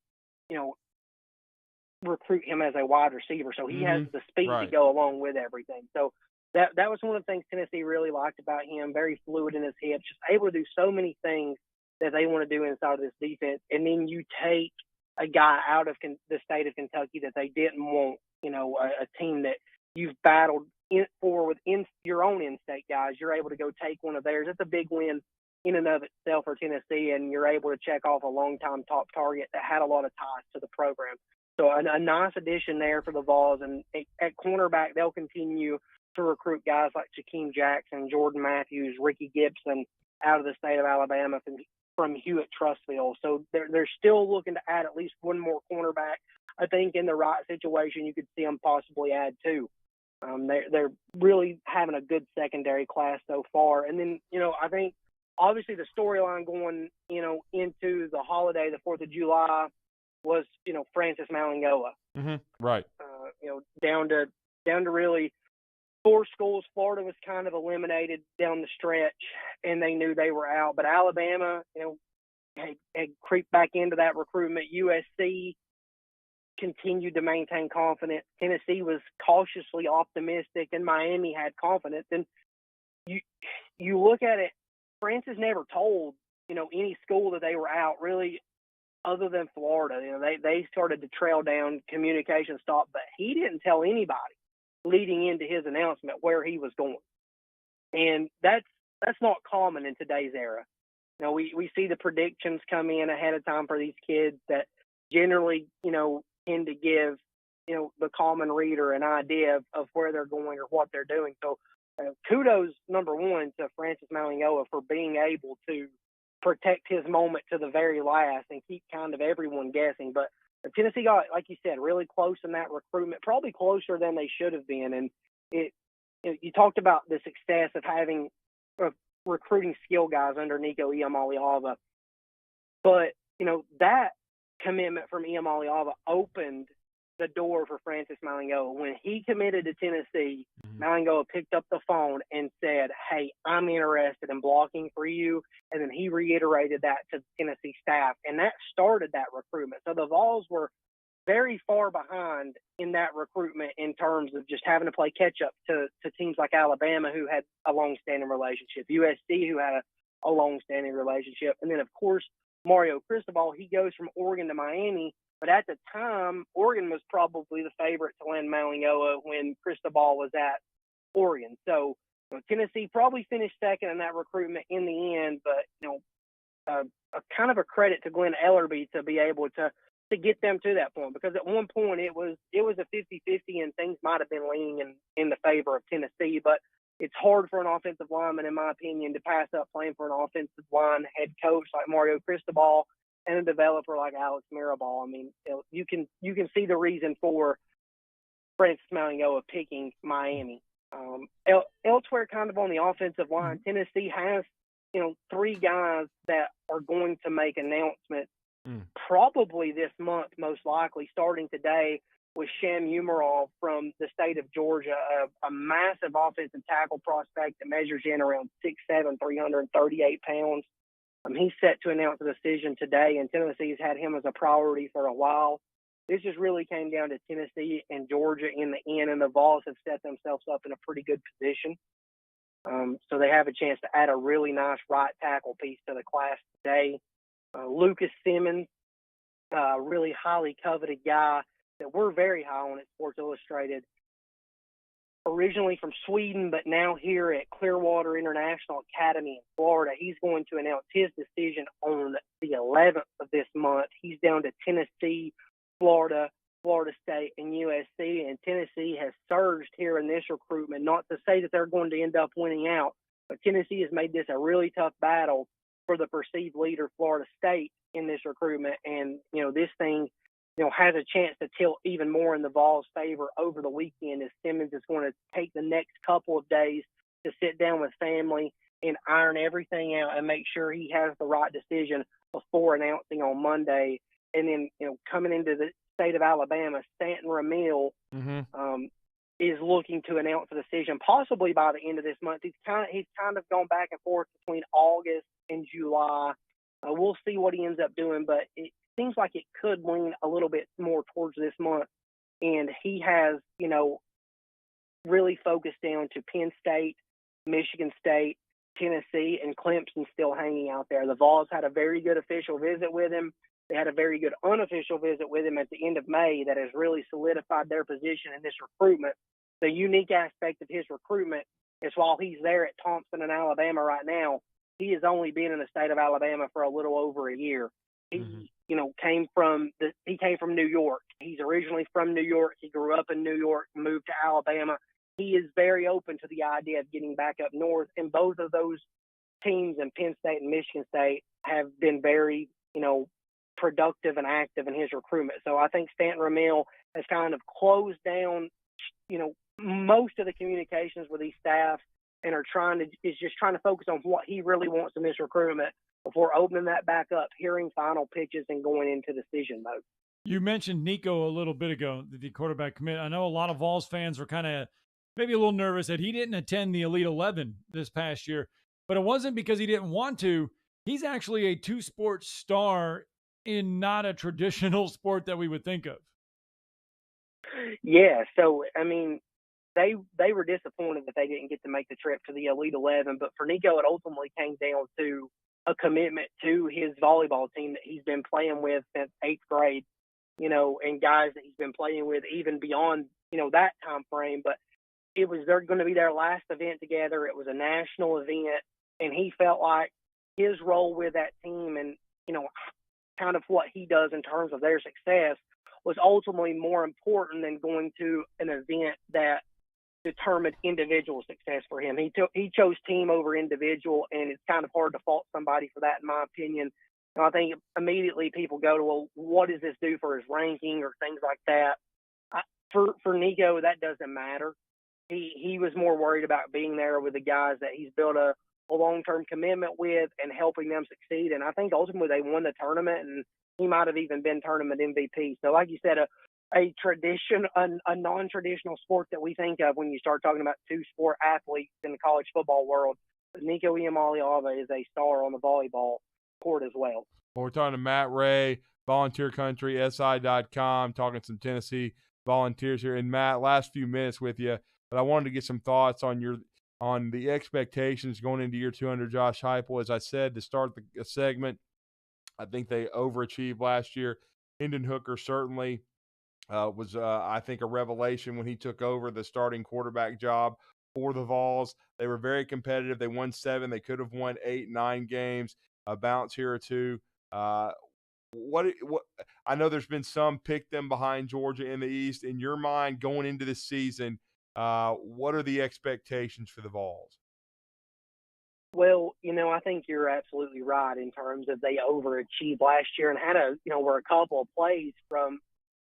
recruit him as a wide receiver, so he has the speed to go along with everything. So that was one of the things Tennessee really liked about him. Very fluid in his hips, just able to do so many things that they want to do inside of this defense. And then you take a guy out of the state of Kentucky that they didn't want, a team that you've battled within your own in-state guys. You're able to go take one of theirs. It's a big win in and of itself for Tennessee, and you're able to check off a long-time top target that had a lot of ties to the program. So a nice addition there for the Vols. And at cornerback, they'll continue to recruit guys like Jakeem Jackson, Jordan Matthews, Ricky Gibson out of the state of Alabama from Hewitt-Trussville. So they're still looking to add at least one more cornerback. I think in the right situation, you could see them possibly add two. They're really having a good secondary class so far. And then, I think obviously the storyline going, into the holiday, the 4th of July, was, Francis Malingoa. Mm-hmm. Right. Down to really 4 schools. Florida was kind of eliminated down the stretch, and they knew they were out. But Alabama, had creeped back into that recruitment. USC continued to maintain confidence. Tennessee was cautiously optimistic, and Miami had confidence. And you look at it, Francis never told, any school that they were out, really, other than Florida. They started to trail down, communication stopped, but he didn't tell anybody leading into his announcement where he was going. And that's not common in today's era. We see the predictions come in ahead of time for these kids that generally, tend to give, the common reader an idea of where they're going or what they're doing. So kudos, number one, to Francis Malingoa for being able to protect his moment to the very last and keep kind of everyone guessing. But Tennessee got, like you said, really close in that recruitment, probably closer than they should have been. And you talked about the success of having recruiting skill guys under Nico Iamaleava. But, that commitment from Iamaleava opened the door for Francis Malingoa. When he committed to Tennessee, Malingoa picked up the phone and said, "Hey, I'm interested in blocking for you." And then he reiterated that to the Tennessee staff, and that started that recruitment. So the Vols were very far behind in that recruitment in terms of just having to play catch-up to teams like Alabama, who had a long-standing relationship, USC, who had a long-standing relationship, and then, of course, Mario Cristobal. He goes from Oregon to Miami, but at the time, Oregon was probably the favorite to land Malingoa when Cristobal was at Oregon. So Tennessee probably finished second in that recruitment in the end, but a kind of a credit to Glenn Ellerby to be able to get them to that point, because at one point it was a 50-50 and things might have been leaning in the favor of Tennessee. But it's hard for an offensive lineman, in my opinion, to pass up playing for an offensive line head coach like Mario Cristobal and a developer like Alex Mirabal. I mean, you can see the reason for Francis Malingoa picking Miami. Elsewhere, kind of on the offensive line, Tennessee has 3 guys that are going to make announcements probably this month, most likely, starting today, with Sham Umarov from the state of Georgia, a massive offensive tackle prospect that measures in around 6'7", 338 pounds. He's set to announce a decision today, and Tennessee's had him as a priority for a while. This just really came down to Tennessee and Georgia in the end, and the Vols have set themselves up in a pretty good position. So they have a chance to add a really nice right tackle piece to the class today. Lucas Simmons, a really highly coveted guy that we're very high on at Sports Illustrated, originally from Sweden, but now here at Clearwater International Academy in Florida. He's going to announce his decision on the 11th of this month. He's down to Tennessee, Florida, Florida State, and USC, and Tennessee has surged here in this recruitment. Not to say that they're going to end up winning out, but Tennessee has made this a really tough battle for the perceived leader, Florida State, in this recruitment. And, this thing, has a chance to tilt even more in the Vols' favor over the weekend, as Simmons is going to take the next couple of days to sit down with family and iron everything out and make sure he has the right decision before announcing on Monday. And then, coming into the state of Alabama, Stanton Ramil is looking to announce a decision possibly by the end of this month. He's kind of gone back and forth between August and July. We'll see what he ends up doing, but it seems like it could lean a little bit more towards this month. And he has, really focused down to Penn State, Michigan State, Tennessee, and Clemson still hanging out there. The Vols had a very good official visit with him. They had a very good unofficial visit with him at the end of May that has really solidified their position in this recruitment. The unique aspect of his recruitment is while he's there at Thompson in Alabama right now, he has only been in the state of Alabama for a little over a year. He, came from New York. He's originally from New York. He grew up in New York, moved to Alabama. He is very open to the idea of getting back up north, and both of those teams in Penn State and Michigan State have been very, productive and active in his recruitment. So I think Stanton Ramil has kind of closed down, most of the communications with these staff and is just trying to focus on what he really wants in this recruitment before opening that back up, hearing final pitches, and going into decision mode. You mentioned Nico a little bit ago, the quarterback commit. I know a lot of Vols fans were kind of maybe a little nervous that he didn't attend the Elite 11 this past year, but it wasn't because he didn't want to. He's actually a two-sport star in not a traditional sport that we would think of. Yeah, so, I mean, they were disappointed that they didn't get to make the trip to the Elite 11, but for Nico, it ultimately came down to a commitment to his volleyball team that he's been playing with since 8th grade, and guys that he's been playing with even beyond, that time frame. But they're going to be their last event together. It was a national event, and he felt like his role with that team and, kind of what he does in terms of their success was ultimately more important than going to an event that determined individual success for him. He chose team over individual, and it's kind of hard to fault somebody for that, in my opinion. And I think immediately people go to, well, what does this do for his ranking or things like that? For Nico, that doesn't matter. He was more worried about being there with the guys that he's built a long-term commitment with and helping them succeed. And I think ultimately they won the tournament, and he might have even been tournament MVP. So like you said, a non-traditional sport that we think of when you start talking about two-sport athletes in the college football world. Nico Iamaleava is a star on the volleyball court as well. Well, we're talking to Matt Ray, Volunteer Country, SI.com, talking some Tennessee Volunteers here. And Matt, last few minutes with you, but I wanted to get some thoughts on the expectations going into year 2 under Josh Heupel. As I said to start the segment, I think they overachieved last year. Hendon Hooker certainly was, I think, a revelation when he took over the starting quarterback job for the Vols. They were very competitive. They won 7. They could have won 8, 9 games, a bounce here or two. What I know there's been some pick them behind Georgia in the East. In your mind, going into this season, what are the expectations for the Vols? Well, I think you're absolutely right in terms of they overachieved last year and were a couple of plays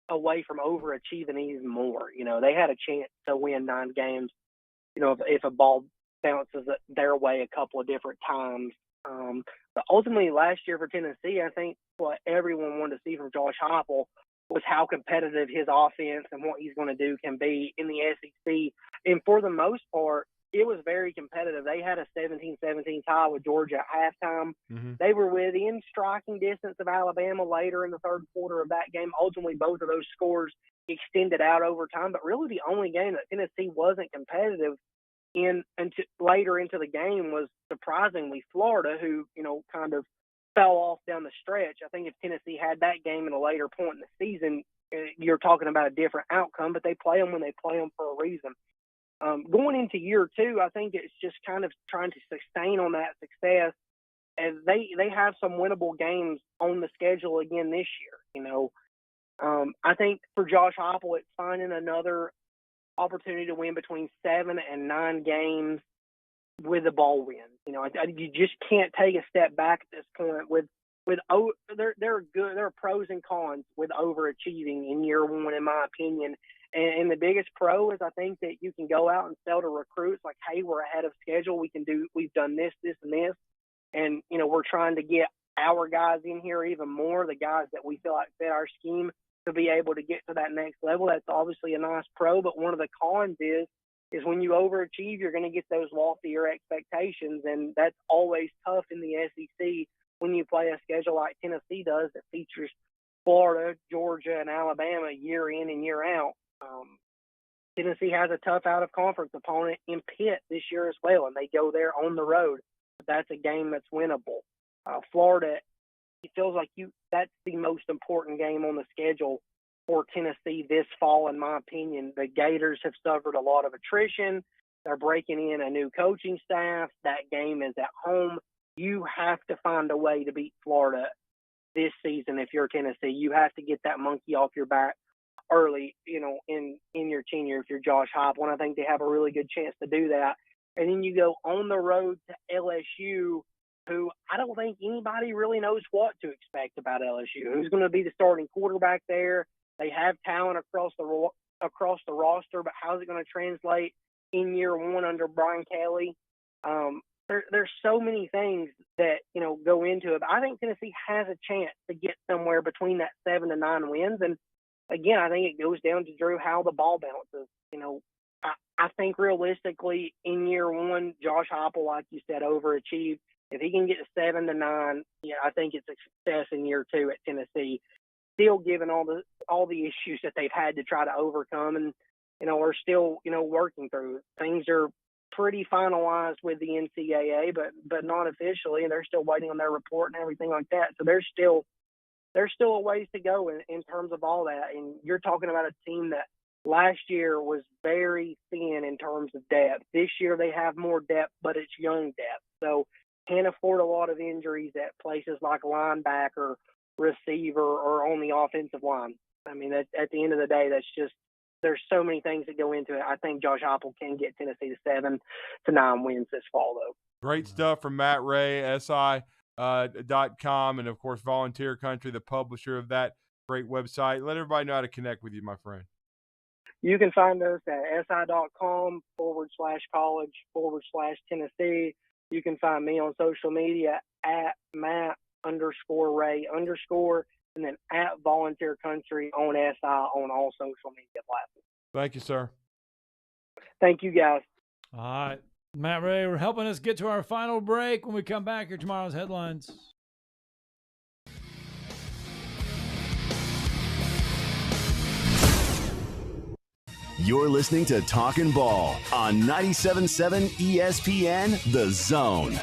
away from overachieving even more. They had a chance to win 9 games, if a ball bounces their way a couple of different times. But ultimately last year for Tennessee, I think what everyone wanted to see from Josh Heupel was how competitive his offense and what he's going to do can be in the SEC. And for the most part, it was very competitive. They had a 17-17 tie with Georgia at halftime. Mm-hmm. They were within striking distance of Alabama later in the third quarter of that game. Ultimately, both of those scores extended out over time. But really the only game that Tennessee wasn't competitive in until later into the game was surprisingly Florida, who, kind of fell off down the stretch. I think if Tennessee had that game at a later point in the season, you're talking about a different outcome, but they play them when they play them for a reason. Going into year 2, I think it's just kind of trying to sustain on that success. And they have some winnable games on the schedule again this year. I think for Josh Heupel, it's finding another opportunity to win between 7 and 9 games with the ball wins. You just can't take a step back at this point. There are pros and cons with overachieving in year 1, in my opinion. And the biggest pro is I think that you can go out and sell to recruits like, hey, we're ahead of schedule. We've done this, this, and this. And, we're trying to get our guys in here even more, the guys that we feel like fit our scheme to be able to get to that next level. That's obviously a nice pro, but one of the cons is when you overachieve, you're going to get those loftier expectations. And that's always tough in the SEC when you play a schedule like Tennessee does that features Florida, Georgia, and Alabama year in and year out. Tennessee has a tough out-of-conference opponent in Pitt this year as well, and they go there on the road. That's a game that's winnable. Florida, it feels like that's the most important game on the schedule for Tennessee this fall, in my opinion. The Gators have suffered a lot of attrition. They're breaking in a new coaching staff. That game is at home. You have to find a way to beat Florida this season if you're Tennessee. You have to get that monkey off your back early, in your tenure if you're Josh Heupel, and I think they have a really good chance to do that. And then you go on the road to LSU, who I don't think anybody really knows what to expect about LSU. Who's going to be the starting quarterback there? They have talent across across the roster, but how's it going to translate in year one under Brian Kelly? There's so many things that, go into it. But I think Tennessee has a chance to get somewhere between that 7 to 9 wins. And again, I think it goes down to, Drew, how the ball bounces. I think realistically in year one, Josh Heupel, like you said, overachieved. If he can get to 7 to 9, I think it's a success in year two at Tennessee. Still given all the issues that they've had to try to overcome, and we're still working through it. Things are pretty finalized with the NCAA, but not officially, and they're still waiting on their report and everything like that. So there's still a ways to go in terms of all that. And you're talking about a team that last year was very thin in terms of depth. This year they have more depth, but it's young depth. So can't afford a lot of injuries at places like linebacker, receiver, or on the offensive line. I mean, at the end of the day, there's so many things that go into it. I think Josh Heupel can get Tennessee to 7 to 9 wins this fall, though. Great stuff from Matt Ray, SI.com, and, of course, Volunteer Country, the publisher of that great website. Let everybody know how to connect with you, my friend. You can find us at si.com/college/Tennessee. You can find me on social media at Matt_Ray_, and then at Volunteer Country on SI on all social media platforms. Thank you, sir. Thank you, guys. All right. Matt Ray, we're helping us get to our final break. When we come back, here tomorrow's headlines. You're listening to Talkin' Ball on 97.7 ESPN, The Zone.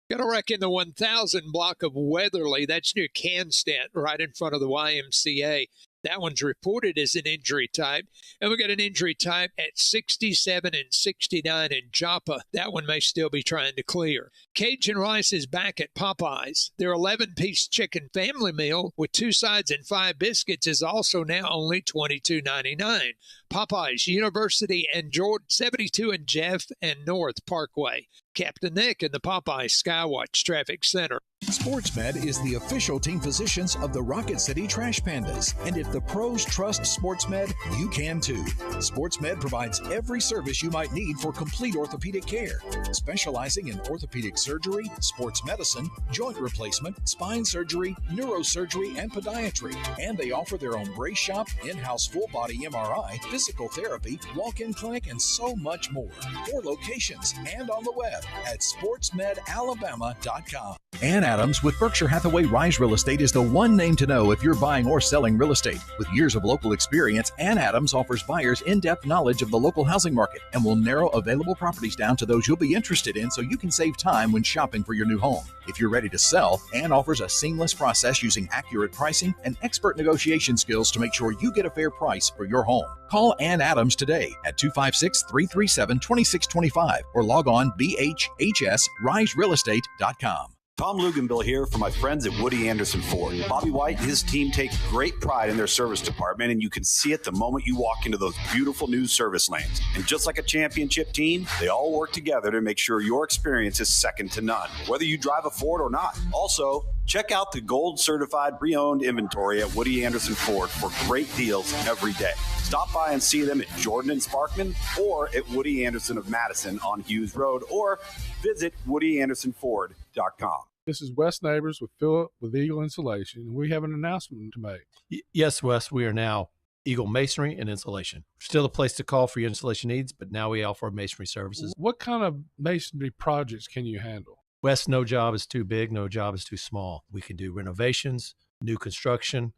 Got a wreck in the 1000 block of Weatherly. That's near Canstatt, right in front of the YMCA. That one's reported as an injury type. And we got an injury type at 67 and 69 in Joppa. That one may still be trying to clear. Cajun Rice is back at Popeyes. Their 11-piece chicken family meal with 2 sides and 5 biscuits is also now only $22.99. Popeyes, University and Jordan, 72 and Jeff and North Parkway. Captain Nick in the Popeyes Skywatch Traffic Center. SportsMed is the official team physicians of the Rocket City Trash Pandas. And if the pros trust SportsMed, you can too. SportsMed provides every service you might need for complete orthopedic care, specializing in orthopedic surgery, sports medicine, joint replacement, spine surgery, neurosurgery, and podiatry. And they offer their own brace shop, in-house full-body MRI, physical therapy, walk-in clinic, and so much more. 4 locations and on the web at sportsmedalabama.com. Ann Adams with Berkshire Hathaway Rise Real Estate is the one name to know if you're buying or selling real estate. With years of local experience, Ann Adams offers buyers in-depth knowledge of the local housing market and will narrow available properties down to those you'll be interested in so you can save time when shopping for your new home. If you're ready to sell, Ann offers a seamless process using accurate pricing and expert negotiation skills to make sure you get a fair price for your home. Call Ann Adams today at 256-337-2625 or log on bhhsriserealestate.com. Tom Luganbill here for my friends at Woody Anderson Ford. Bobby White and his team take great pride in their service department, and you can see it the moment you walk into those beautiful new service lanes. And just like a championship team, they all work together to make sure your experience is second to none, whether you drive a Ford or not. Also, check out the gold-certified pre-owned inventory at Woody Anderson Ford for great deals every day. Stop by and see them at Jordan and Sparkman or at Woody Anderson of Madison on Hughes Road, or visit WoodyAndersonFord.com. This is Wes Neighbors with Philip with Eagle Insulation, and we have an announcement to make. Yes, Wes, we are now Eagle Masonry and Insulation. Still a place to call for your installation needs, but now we offer masonry services. What kind of masonry projects can you handle? Wes, no job is too big, no job is too small. We can do renovations, new construction,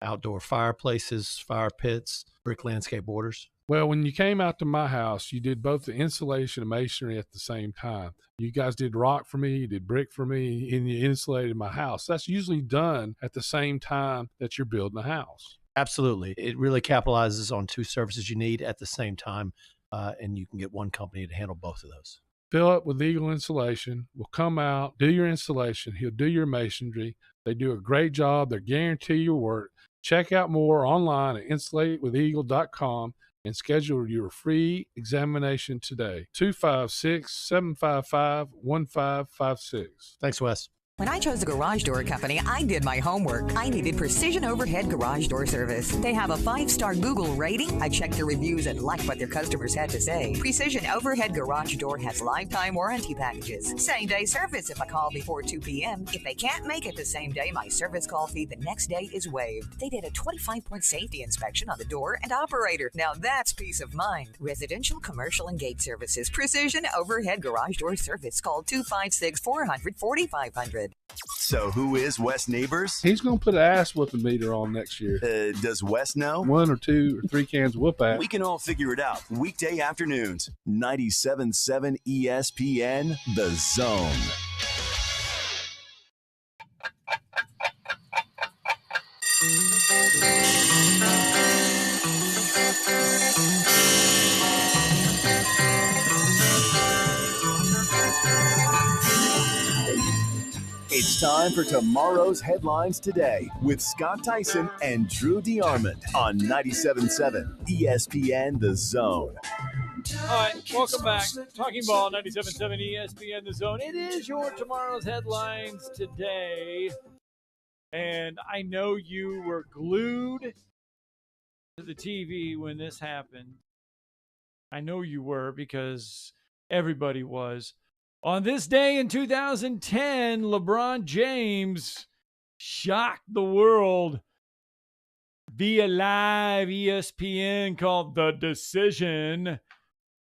outdoor fireplaces, fire pits, brick landscape borders. Well, when you came out to my house, you did both the insulation and masonry at the same time. You guys did rock for me, you did brick for me, and you insulated my house. That's usually done at the same time that you're building a house. Absolutely. It really capitalizes on 2 services you need at the same time, and you can get one company to handle both of those. Philip with Eagle Insulation will come out, do your installation. He'll do your masonry. They do a great job. They guarantee your work. Check out more online at insulatedwitheagle.com and schedule your free examination today. 256-755-1556. Thanks, Wes. When I chose a garage door company, I did my homework. I needed precision overhead garage door service. They have a 5-star Google rating. I checked their reviews and liked what their customers had to say. Precision overhead garage door has lifetime warranty packages. Same-day service if I call before 2 p.m. If they can't make it the same day, my service call fee the next day is waived. They did a 25-point safety inspection on the door and operator. Now that's peace of mind. Residential, commercial, and gate services. Precision overhead garage door service. Call 256-400-4500. So who is Wes Neighbors? He's going to put an ass whooping meter on next year. Does Wes know? 1 or 2 or 3 cans of whoop ass. We can all figure it out. Weekday afternoons, 97.7 ESPN, The Zone. It's time for tomorrow's headlines today with Scott Tyson and Drew DeArmond on 97.7 ESPN The Zone. All right, welcome back. Talking Ball, 97.7 ESPN The Zone. It is your tomorrow's headlines today. And I know you were glued to the TV when this happened. I know you were because everybody was. On this day in 2010, LeBron James shocked the world via live ESPN called The Decision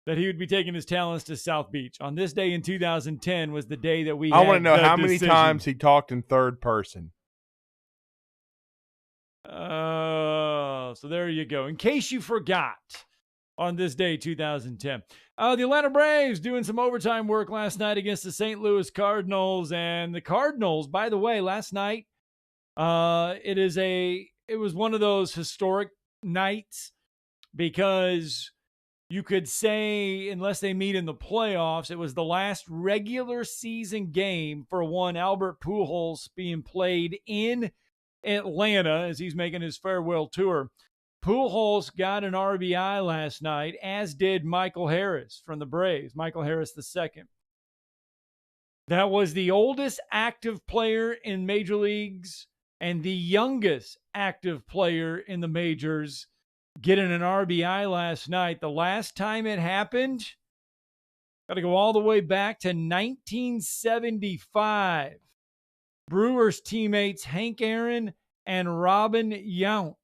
that he would be taking his talents to South Beach. On this day in 2010 was the day that we I want to know how many times he talked in third person. So there you go. In case you forgot, on this day, 2010. The Atlanta Braves doing some overtime work last night against the St. Louis Cardinals. And the Cardinals, by the way, last night, it was one of those historic nights because you could say, unless they meet in the playoffs, it was the last regular season game for one Albert Pujols being played in Atlanta as he's making his farewell tour. Pujols got an RBI last night, as did Michael Harris from the Braves, Michael Harris II. That was the oldest active player in major leagues and the youngest active player in the majors getting an RBI last night. The last time it happened, got to go all the way back to 1975. Brewers teammates Hank Aaron and Robin Yount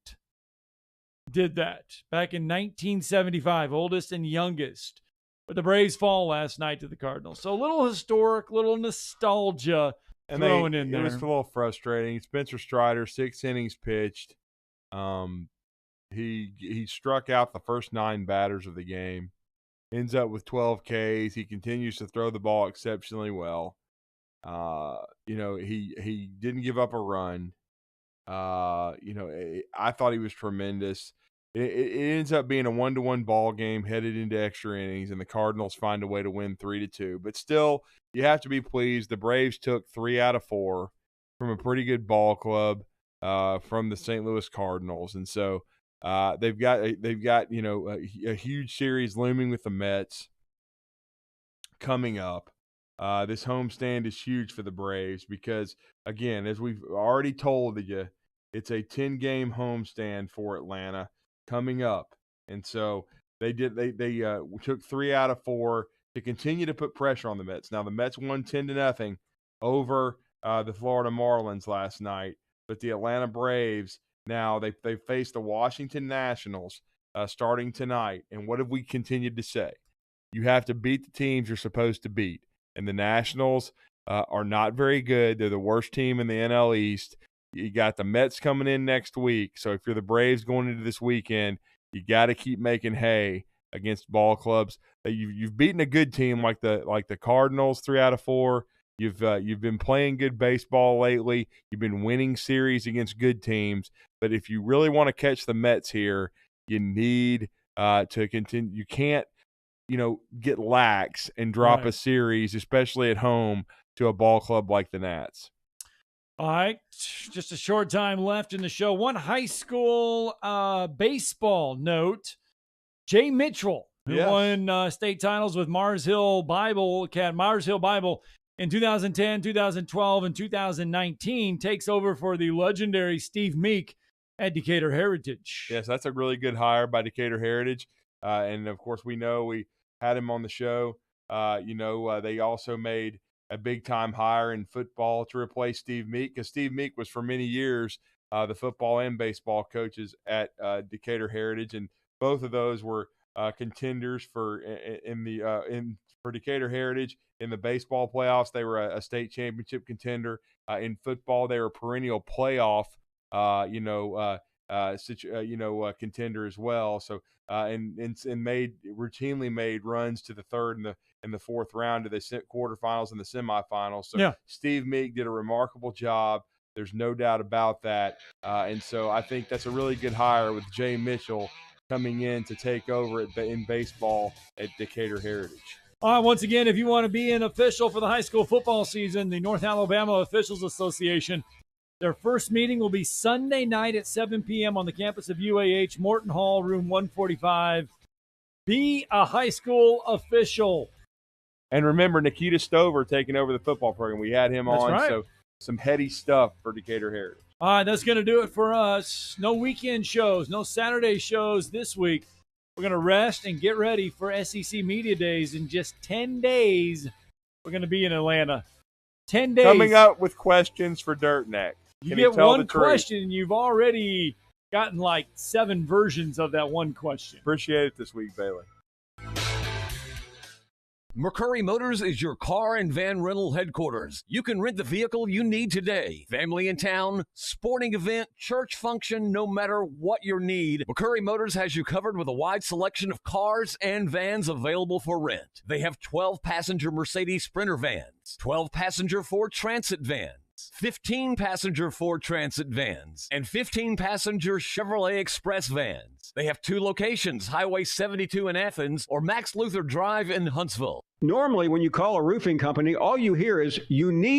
did that back in 1975, oldest and youngest. But the Braves fall last night to the Cardinals. So a little historic, little nostalgia thrown in there. It was a little frustrating. Spencer Strider, 6 innings pitched. He struck out the first 9 batters of the game. Ends up with 12 Ks. He continues to throw the ball exceptionally well. He didn't give up a run. I thought he was tremendous. It ends up being a 1-1 ball game headed into extra innings, and the Cardinals find a way to win 3-2. But still, you have to be pleased. The Braves took 3 out of 4 from a pretty good ball club from the St. Louis Cardinals, and so they've got a huge series looming with the Mets coming up. This homestand is huge for the Braves because, again, as we've already told you, it's a 10-game homestand for Atlanta coming up. And so they took 3 out of 4 to continue to put pressure on the Mets. Now, the Mets won 10-0 over the Florida Marlins last night, but the Atlanta Braves, now they face the Washington Nationals starting tonight. And what have we continued to say? You have to beat the teams you're supposed to beat. And the Nationals are not very good. They're the worst team in the NL East. You got the Mets coming in next week. So if you're the Braves going into this weekend, you got to keep making hay against ball clubs. You've beaten a good team like the Cardinals 3 out of 4. You've been playing good baseball lately. You've been winning series against good teams. But if you really want to catch the Mets here, you need to continue. You can't get lax and drop a series, especially at home, to a ball club like the Nats. All right, just a short time left in the show. One high school baseball note. Jay Mitchell, who won state titles with Mars Hill Bible in 2010, 2012, and 2019 takes over for the legendary Steve Meek at Decatur Heritage. Yes, that's a really good hire by Decatur Heritage. And, of course, we know we had him on the show. They also made a big-time hire in football to replace Steve Meek, because Steve Meek was for many years the football and baseball coaches at Decatur Heritage, and both of those were contenders for Decatur Heritage in the baseball playoffs. They were a state championship contender. In football, they were a perennial playoff contender as well. So and routinely made runs to the third and the fourth round to the quarterfinals and the semifinals. So Steve Meek did a remarkable job. There's no doubt about that. And so I think that's a really good hire with Jay Mitchell coming in to take over in baseball at Decatur Heritage. All right, once again, if you want to be an official for the high school football season, the North Alabama Officials Association, their first meeting will be Sunday night at 7 p.m. on the campus of UAH, Morton Hall, room 145. Be a high school official. And remember, Nikita Stover taking over the football program. We had him on, right. So some heady stuff for Decatur Heritage. All right, that's going to do it for us. No weekend shows, no Saturday shows this week. We're going to rest and get ready for SEC Media Days in just 10 days. We're going to be in Atlanta. 10 days. Coming up with questions for Dirt Neck. You get one question, and you've already gotten like 7 versions of that one question. Appreciate it this week, Bailey. McCurry Motors is your car and van rental headquarters. You can rent the vehicle you need today. Family in town, sporting event, church function, no matter what your need, McCurry Motors has you covered with a wide selection of cars and vans available for rent. They have 12-passenger Mercedes Sprinter vans, 12-passenger Ford Transit vans, 15-passenger Ford Transit vans, and 15-passenger Chevrolet Express vans. They have 2 locations, Highway 72 in Athens or Max Luther Drive in Huntsville. Normally, when you call a roofing company, all you hear is, you need